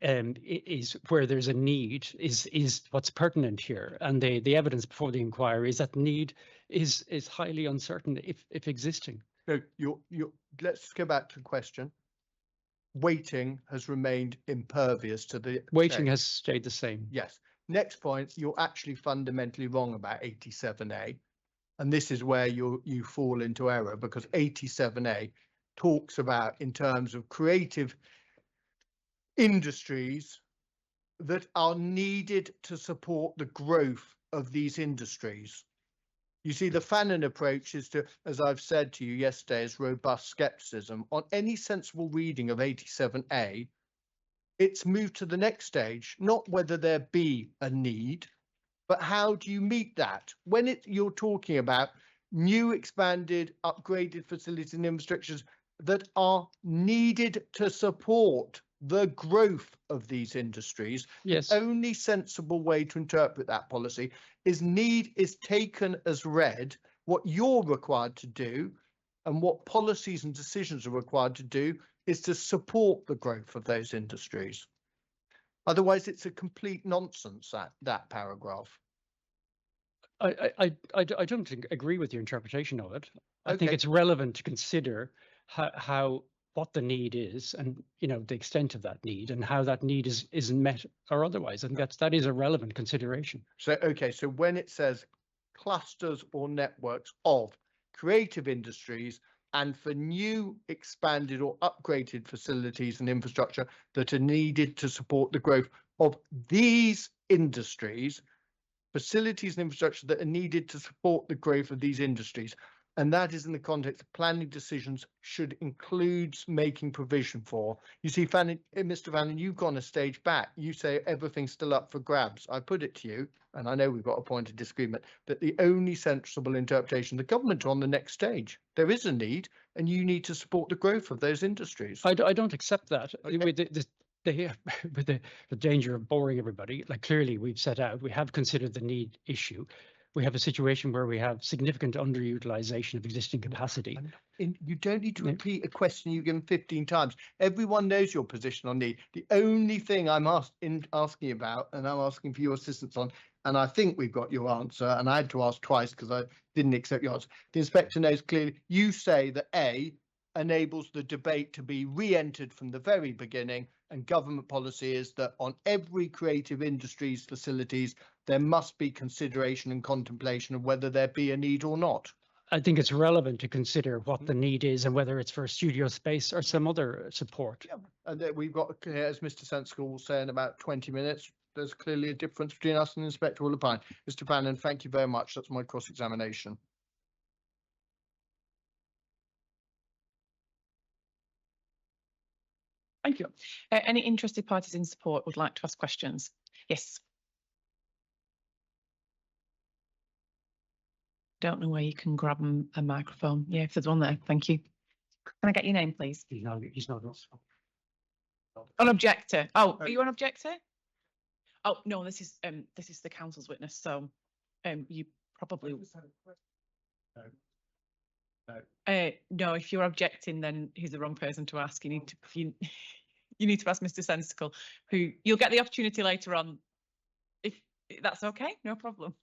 Speaker 3: is where there's a need is what's pertinent here, and the evidence before the inquiry is that need is highly uncertain if existing.
Speaker 4: No, let's go back to the question. weighting has remained impervious to the
Speaker 3: Weighting
Speaker 4: change.
Speaker 3: has stayed the same.
Speaker 4: Yes. Next point, you're actually fundamentally wrong about 87A. And this is where you fall into error, because 87A talks about in terms of creative industries that are needed to support the growth of these industries. You see, the Fannon approach is to, as I've said to you yesterday, is robust skepticism. On any sensible reading of 87A, it's moved to the next stage, not whether there be a need, but how do you meet that? When you're talking about new, expanded, upgraded facilities and infrastructures that are needed to support the growth of these industries,
Speaker 3: Yes.
Speaker 4: the only sensible way to interpret that policy is need is taken as read, what you're required to do and what policies and decisions are required to do is to support the growth of those industries. Otherwise, it's a complete nonsense, that paragraph.
Speaker 3: I don't agree with your interpretation of it. I think
Speaker 4: Okay.
Speaker 3: it's relevant to consider how what the need is, and the extent of that need, and how that need isn't met or otherwise. I think that is a relevant consideration.
Speaker 4: So, okay, so when it says clusters or networks of creative industries and for new, expanded or upgraded facilities and infrastructure that are needed to support the growth of these industries, facilities and infrastructure that are needed to support the growth of these industries. And that is in the context of planning decisions should include making provision for. You see, Fannon, Mr. Fannon, you've gone a stage back. You say everything's still up for grabs. I put it to you, and I know we've got a point of disagreement, that the only sensible interpretation, the government are on the next stage. There is a need, and you need to support the growth of those industries.
Speaker 3: I don't accept that.
Speaker 4: Okay.
Speaker 3: With the danger of boring everybody, like clearly we've set out, we have considered the need issue. We have a situation where we have significant underutilization of existing capacity.
Speaker 4: You don't need to
Speaker 3: No.
Speaker 4: repeat a question you've given 15 times. Everyone knows your position on need. The only thing I'm asking about, and I'm asking for your assistance on, and I think we've got your answer, and I had to ask twice because I didn't accept your answer. The inspector knows clearly. You say that A enables the debate to be re-entered from the very beginning, and government policy is that on every creative industries facilities, there must be consideration and contemplation of whether there be a need or not.
Speaker 3: I think it's relevant to consider what the need is and whether it's for studio space or some other support.
Speaker 4: Yeah. And then we've got, as Mr. Sensible will say in about 20 minutes, there's clearly a difference between us and the inspector will opine. Mr. Fannon, thank you very much. That's my cross-examination.
Speaker 1: Thank you. Any interested parties in support would like to ask questions? Yes. Don't know where you can grab a microphone. Yeah, if there's one there, thank you. Can I get your name, please?
Speaker 3: He's not.
Speaker 1: An objector. Oh, are you an objector? Oh, no, this is the council's witness, so you probably. No, if you're objecting, then he's the wrong person to ask. You need to ask Mr. Sensible, who you'll get the opportunity later on. If that's okay, no problem.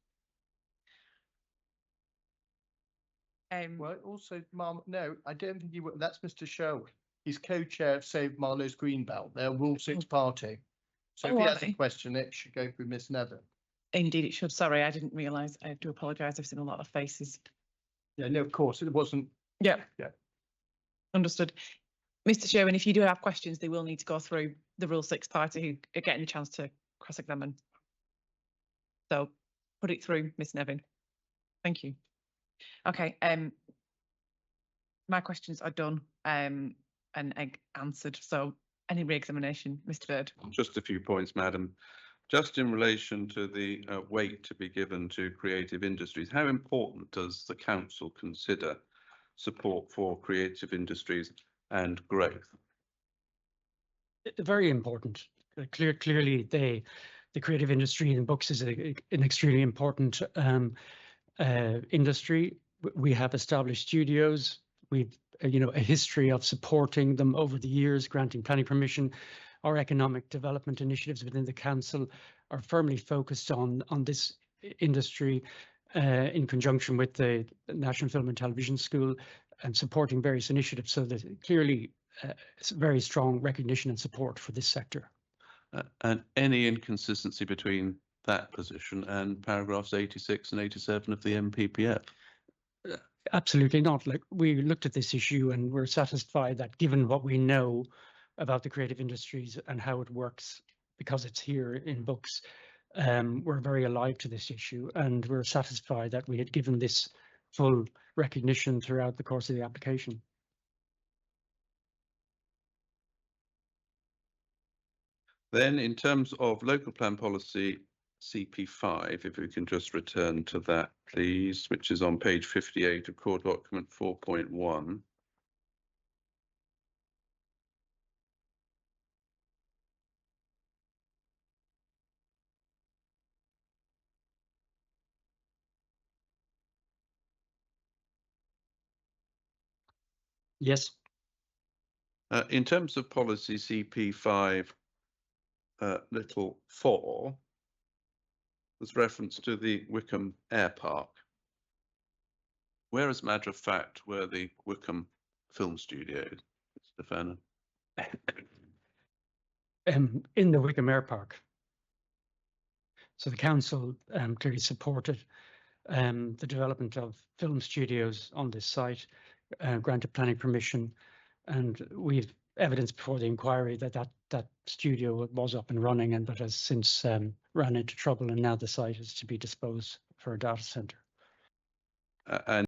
Speaker 4: Well, also, no, I don't think you. That's Mr. Sherwood. He's co-chair of Save Marlowe's Greenbelt. They're Rule 6 party. So if he has a question, it should go through Miss Nevin.
Speaker 1: Indeed, it should. Sorry, I didn't realise. I do apologise. I've seen a lot of faces.
Speaker 4: Yeah, no, of course, it wasn't.
Speaker 1: Yeah.
Speaker 4: Yeah.
Speaker 1: Understood. Mr. Sherwin, if you do have questions, they will need to go through the Rule 6 party who are getting a chance to cross-examine. So put it through, Miss Nevin. Thank you. Okay. My questions are done and answered. So any re-examination, Mr. Bird?
Speaker 2: Just a few points, Madam. Just in relation to the weight to be given to creative industries, how important does the council consider support for creative industries and growth?
Speaker 3: Very important. Clearly, the creative industry in books is an extremely important industry. We have established studios. We've a history of supporting them over the years, granting planning permission. Our economic development initiatives within the council are firmly focused on this industry. in conjunction with the National Film and Television School and supporting various initiatives. So there's clearly it's very strong recognition and support for this sector.
Speaker 2: And any inconsistency between that position and paragraphs 86 and 87 of the MPPF?
Speaker 3: Absolutely not. Like, we looked at this issue and we're satisfied that given what we know about the creative industries and how it works, because it's here in books, we're very alive to this issue, and we're satisfied that we had given this full recognition throughout the course of the application.
Speaker 2: Then in terms of local plan policy CP5, if we can just return to that, please, which is on page 58 of core document 4.1.
Speaker 3: Yes.
Speaker 2: In terms of policy CP5, little 4, there's reference to the Wickham Air Park. Where, as a matter of fact, were the Wickham Film Studios, Mr. Fannon?
Speaker 3: In the Wickham Air Park. So the council clearly supported the development of film studios on this site, granted planning permission, and we've evidence before the inquiry that studio was up and running, and but has since ran into trouble, and now the site is to be disposed for a data center.
Speaker 2: And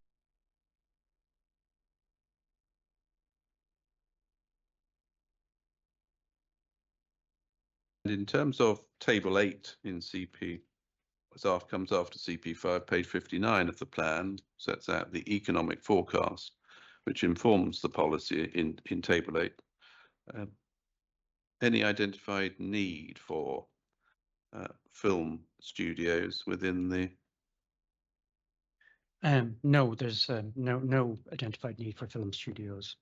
Speaker 2: in terms of table 8 in CP, comes after CP5, page 59 of the plan, sets out the economic forecast, which informs the policy in table 8. Any identified need for film studios within the?
Speaker 3: No, there's no identified need for film studios.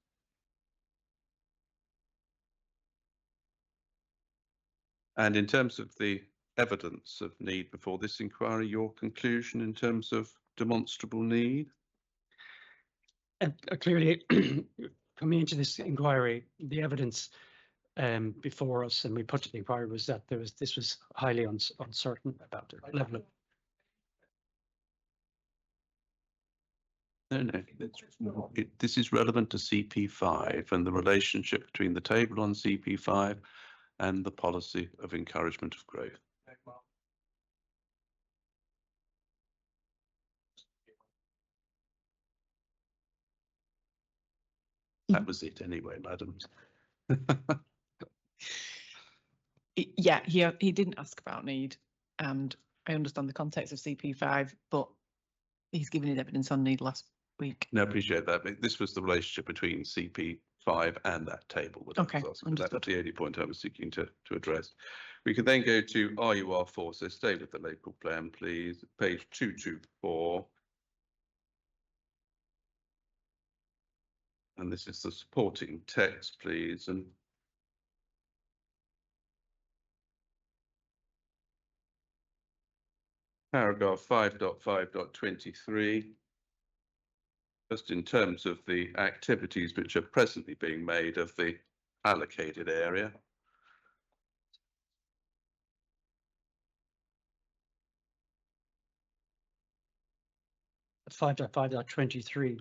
Speaker 2: And in terms of the evidence of need before this inquiry, your conclusion in terms of demonstrable need?
Speaker 3: And clearly, coming into this inquiry, the evidence before us, and we put to the inquiry, was that this was highly uncertain about the level of.
Speaker 2: No, this is relevant to CP5 and the relationship between the table on CP5 and the policy of encouragement of growth. That was it anyway, madam.
Speaker 1: Yeah, he didn't ask about need, and I understand the context of CP5, but he's given his evidence on need last week.
Speaker 2: No, appreciate that. But this was the relationship between CP5 and that table. That
Speaker 1: Okay,
Speaker 2: I was asking.
Speaker 1: understood.
Speaker 2: That's the only point I was seeking to address. We can then go to RUR4. So stay with the local plan, please. Page 224. And this is the supporting text, please. And paragraph 5.5.23. Just in terms of the activities which are presently being made of the allocated area.
Speaker 3: At 5.5.23.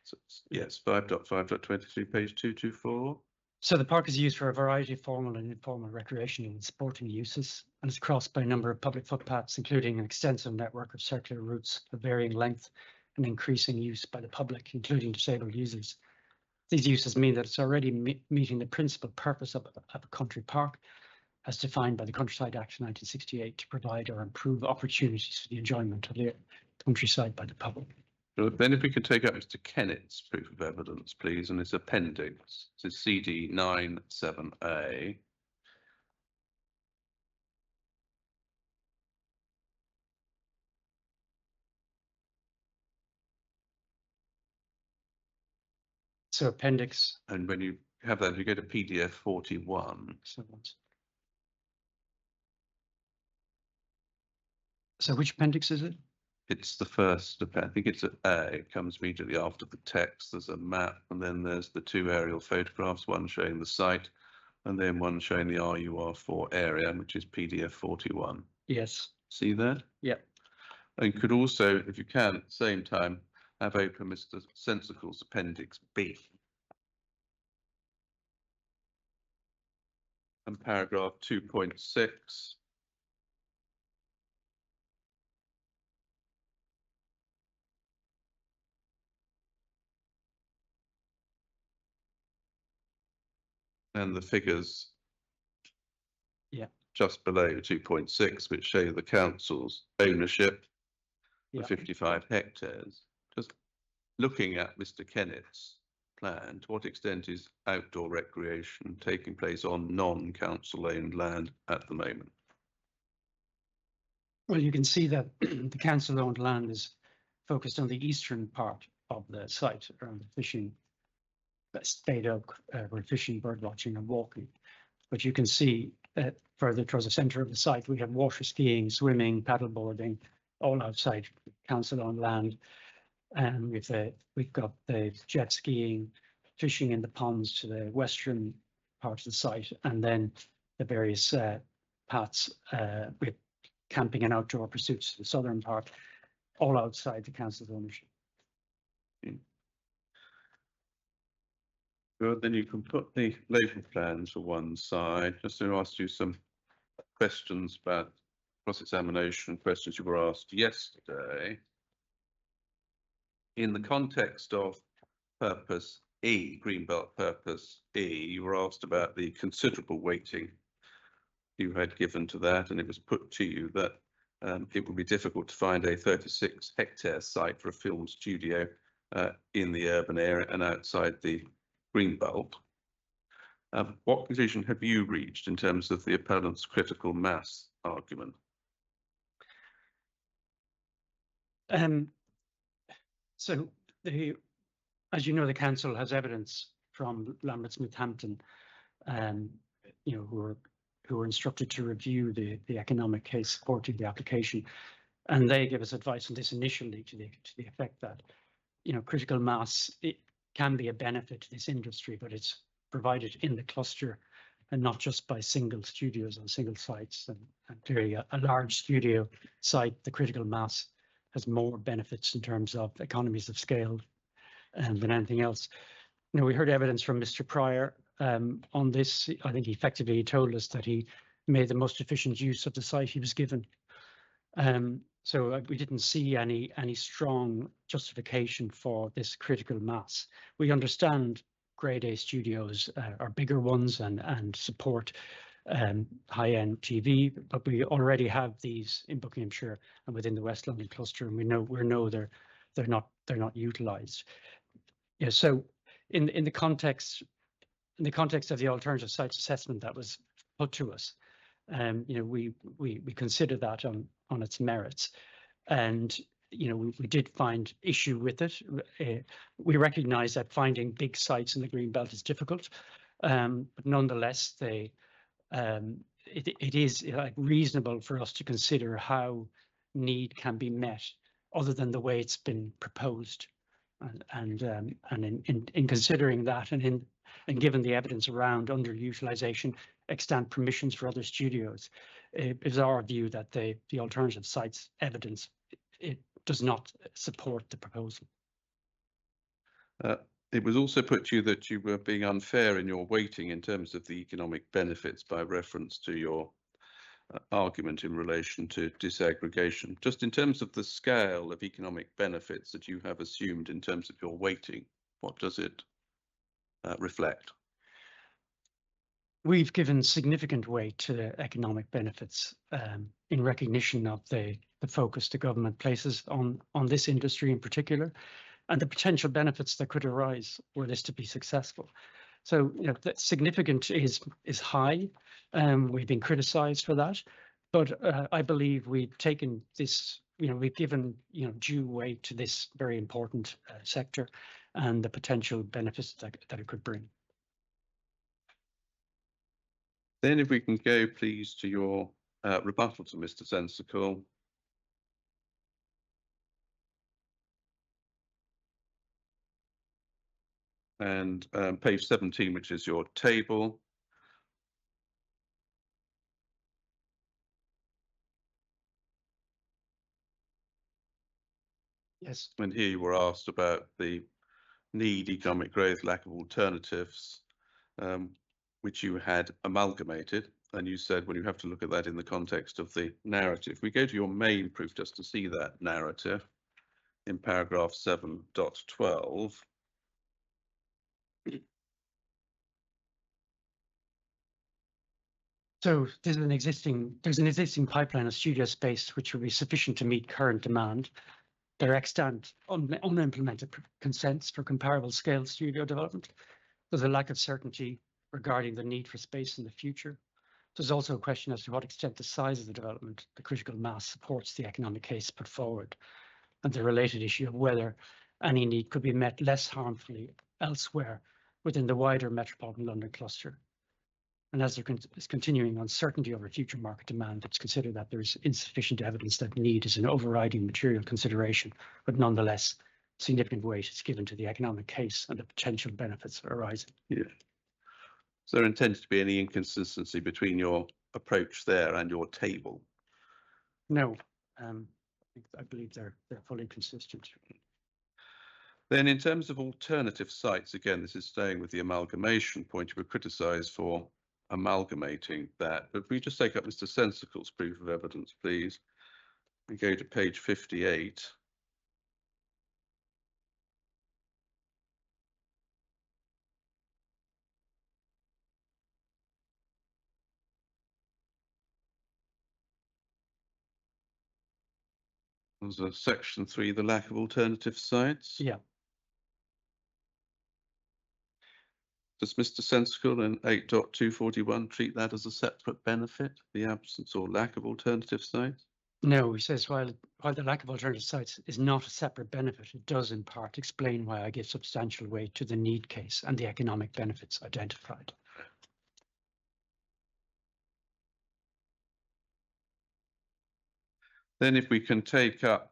Speaker 2: So, yes, 5.5.23, page 224.
Speaker 3: So the park is used for a variety of formal and informal recreational and sporting uses, and is crossed by a number of public footpaths, including an extensive network of circular routes of varying length and increasing use by the public, including disabled users. These uses mean that it's already meeting the principal purpose of a country park, as defined by the Countryside Act 1968, to provide or improve opportunities for the enjoyment of the countryside by the public.
Speaker 2: So then if we could take up Mr. Kennett's proof of evidence, please, and its appendix. This is CD 97A.
Speaker 3: So appendix.
Speaker 2: And when you have that, you go to PDF 41.
Speaker 3: So which appendix is it?
Speaker 2: It's the first, I think it's at A, it comes immediately after the text. There's a map, and then there's the two aerial photographs, one showing the site and then one showing the RUR4 area, which is PDF 41.
Speaker 3: Yes.
Speaker 2: See that?
Speaker 3: Yep.
Speaker 2: And could also, if you can, at the same time, have open Mr. Sensicle's Appendix B. And paragraph 2.6. And the figures.
Speaker 3: Yeah.
Speaker 2: Just below 2.6, which show the council's ownership
Speaker 3: Yeah.
Speaker 2: of 55 hectares. Just looking at Mr. Kennett's plan, to what extent is outdoor recreation taking place on non-council owned land at the moment?
Speaker 3: Well, you can see that the council owned land is focused on the eastern part of the site around the fishing Spade Oak, where fishing, bird watching and walking. But you can see further towards the centre of the site, we have water skiing, swimming, paddleboarding, all outside council owned land. And we've got the jet skiing, fishing in the ponds to the western part of the site, and then the various paths with camping and outdoor pursuits to the southern part, all outside the council's ownership.
Speaker 2: Good, then you can put the local plans to one side. Just to ask you some questions about cross-examination, questions you were asked yesterday. In the context of purpose E, Greenbelt purpose E, you were asked about the considerable weighting you had given to that, and it was put to you that it would be difficult to find a 36 hectare site for a film studio in the urban area and outside the Greenbelt. What conclusion have you reached in terms of the appellant's critical mass argument?
Speaker 3: So as you know, the council has evidence from Lambert Smith Hampton, who were instructed to review the economic case supporting the application, and they give us advice on this initially to the effect that critical mass, it can be a benefit to this industry, but it's provided in the cluster and not just by single studios on single sites. And clearly a large studio site, the critical mass has more benefits in terms of economies of scale than anything else. We heard evidence from Mr. Pryor on this. I think effectively he told us that he made the most efficient use of the site he was given. So we didn't see any strong justification for this critical mass. We understand grade A studios are bigger ones and support high-end TV, but we already have these in Buckinghamshire and within the West London cluster, and we know they're not utilised. Yeah. So in the context of the alternative sites assessment that was put to us, we consider that on its merits, and we did find issue with it. We recognise that finding big sites in the Greenbelt is difficult, but nonetheless, it is reasonable for us to consider how need can be met, other than the way it's been proposed, and in considering that, and given the evidence around underutilisation, extant permissions for other studios, it is our view that the alternative sites evidence it does not support the proposal.
Speaker 2: It was also put to you that you were being unfair in your weighting in terms of the economic benefits by reference to your argument in relation to disaggregation. Just in terms of the scale of economic benefits that you have assumed in terms of your weighting, what does it reflect?
Speaker 3: We've given significant weight to the economic benefits in recognition of the focus the government places on this industry in particular, and the potential benefits that could arise were this to be successful. So the significant is high. We've been criticised for that, but I believe we've taken this. We've given due weight to this very important sector and the potential benefits that it could bring.
Speaker 2: Then if we can go please to your rebuttal to Mr. Sensicle. And page 17, which is your table.
Speaker 3: Yes.
Speaker 2: And here you were asked about the need, economic growth, lack of alternatives, which you had amalgamated. And you said, well, you have to look at that in the context of the narrative. We go to your main proof just to see that narrative in paragraph 7.12.
Speaker 3: So there's an existing pipeline of studio space which will be sufficient to meet current demand. There are extant unimplemented consents for comparable scale studio development. There's a lack of certainty regarding the need for space in the future. There's also a question as to what extent the size of the development, the critical mass, supports the economic case put forward, and the related issue of whether any need could be met less harmfully elsewhere within the wider metropolitan London cluster. And as there is continuing uncertainty over future market demand, it's considered that there is insufficient evidence that need is an overriding material consideration, but nonetheless, significant weight is given to the economic case and the potential benefits arising.
Speaker 2: Yeah. So there intended to be any inconsistency between your approach there and your table?
Speaker 3: No, I believe they're fully consistent.
Speaker 2: Then in terms of alternative sites, again, this is staying with the amalgamation point. You were criticised for amalgamating that, but if we just take up Mr. Sensicle's proof of evidence, please. We go to page 58. There's a section 3, the lack of alternative sites.
Speaker 3: Yeah.
Speaker 2: Does Mr. Sensicle in 8.241 treat that as a separate benefit, the absence or lack of alternative sites?
Speaker 3: No, he says while the lack of alternative sites is not a separate benefit, it does in part explain why I give substantial weight to the need case and the economic benefits identified.
Speaker 2: Then if we can take up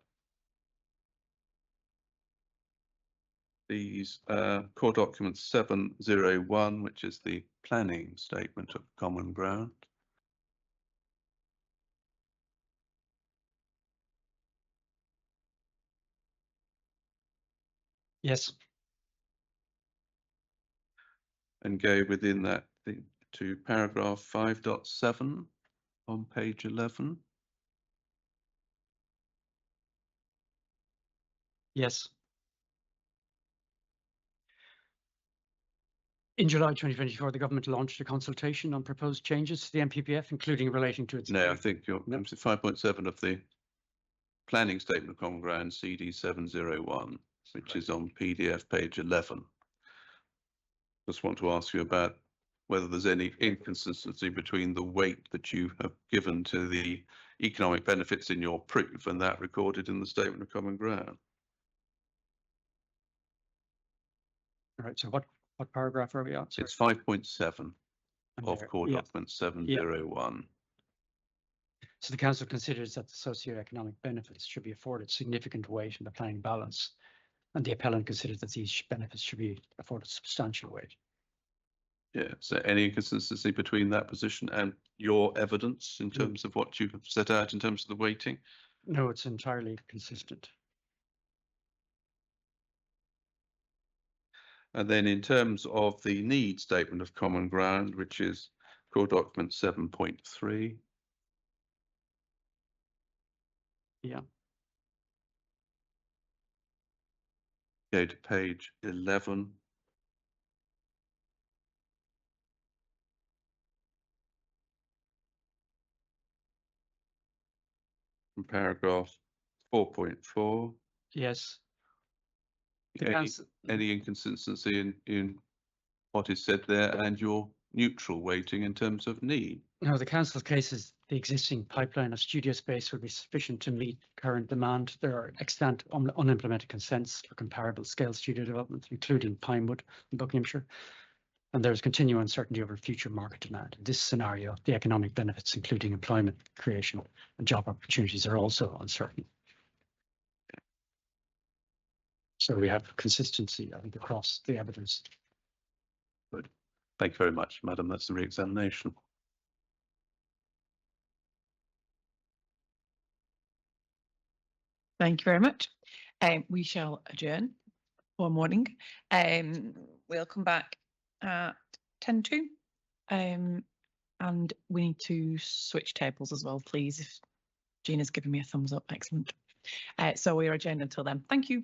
Speaker 2: these core document 701, which is the planning statement of common ground.
Speaker 3: Yes.
Speaker 2: And go within that to paragraph 5.7 on page 11.
Speaker 3: Yes. In July 2024, the government launched a consultation on proposed changes to the MPPF, including relating to its.
Speaker 2: No, I think you're
Speaker 3: No.
Speaker 2: 5.7 of the planning statement of common ground CD 701, which is on PDF page 11. Just want to ask you about whether there's any inconsistency between the weight that you have given to the economic benefits in your proof and that recorded in the statement of common ground.
Speaker 3: All right. So what paragraph are we on? Sorry.
Speaker 2: It's 5.7 of
Speaker 3: There,
Speaker 2: core
Speaker 3: yeah.
Speaker 2: document 701.
Speaker 3: So the council considers that the socio-economic benefits should be afforded significant weight in the planning balance, and the appellant considers that these benefits should be afforded substantial weight.
Speaker 2: Yeah, so any inconsistency between that position and your evidence in terms of what you have set out in terms of the weighting?
Speaker 3: No, it's entirely consistent.
Speaker 2: And then in terms of the need statement of common ground, which is core document 7.3.
Speaker 3: Yeah.
Speaker 2: Go to page 11. From paragraph 4.4.
Speaker 3: Yes. The
Speaker 2: Any,
Speaker 3: council,
Speaker 2: any inconsistency in what is said there and your neutral weighting in terms of need?
Speaker 3: no, the council's case is the existing pipeline of studio space would be sufficient to meet current demand. There are extant unimplemented consents for comparable scale studio development, including Pinewood in Buckinghamshire. And there is continuing uncertainty over future market demand. In this scenario, the economic benefits, including employment creation and job opportunities, are also uncertain. So we have consistency, I think, across the evidence.
Speaker 2: Thank you very much, Madam. That's the re-examination.
Speaker 1: Thank you very much. We shall adjourn for morning. We'll come back at 10 to. And we need to switch tables as well, please. If Gina's giving me a thumbs up, excellent. So we are adjourned until then. Thank you.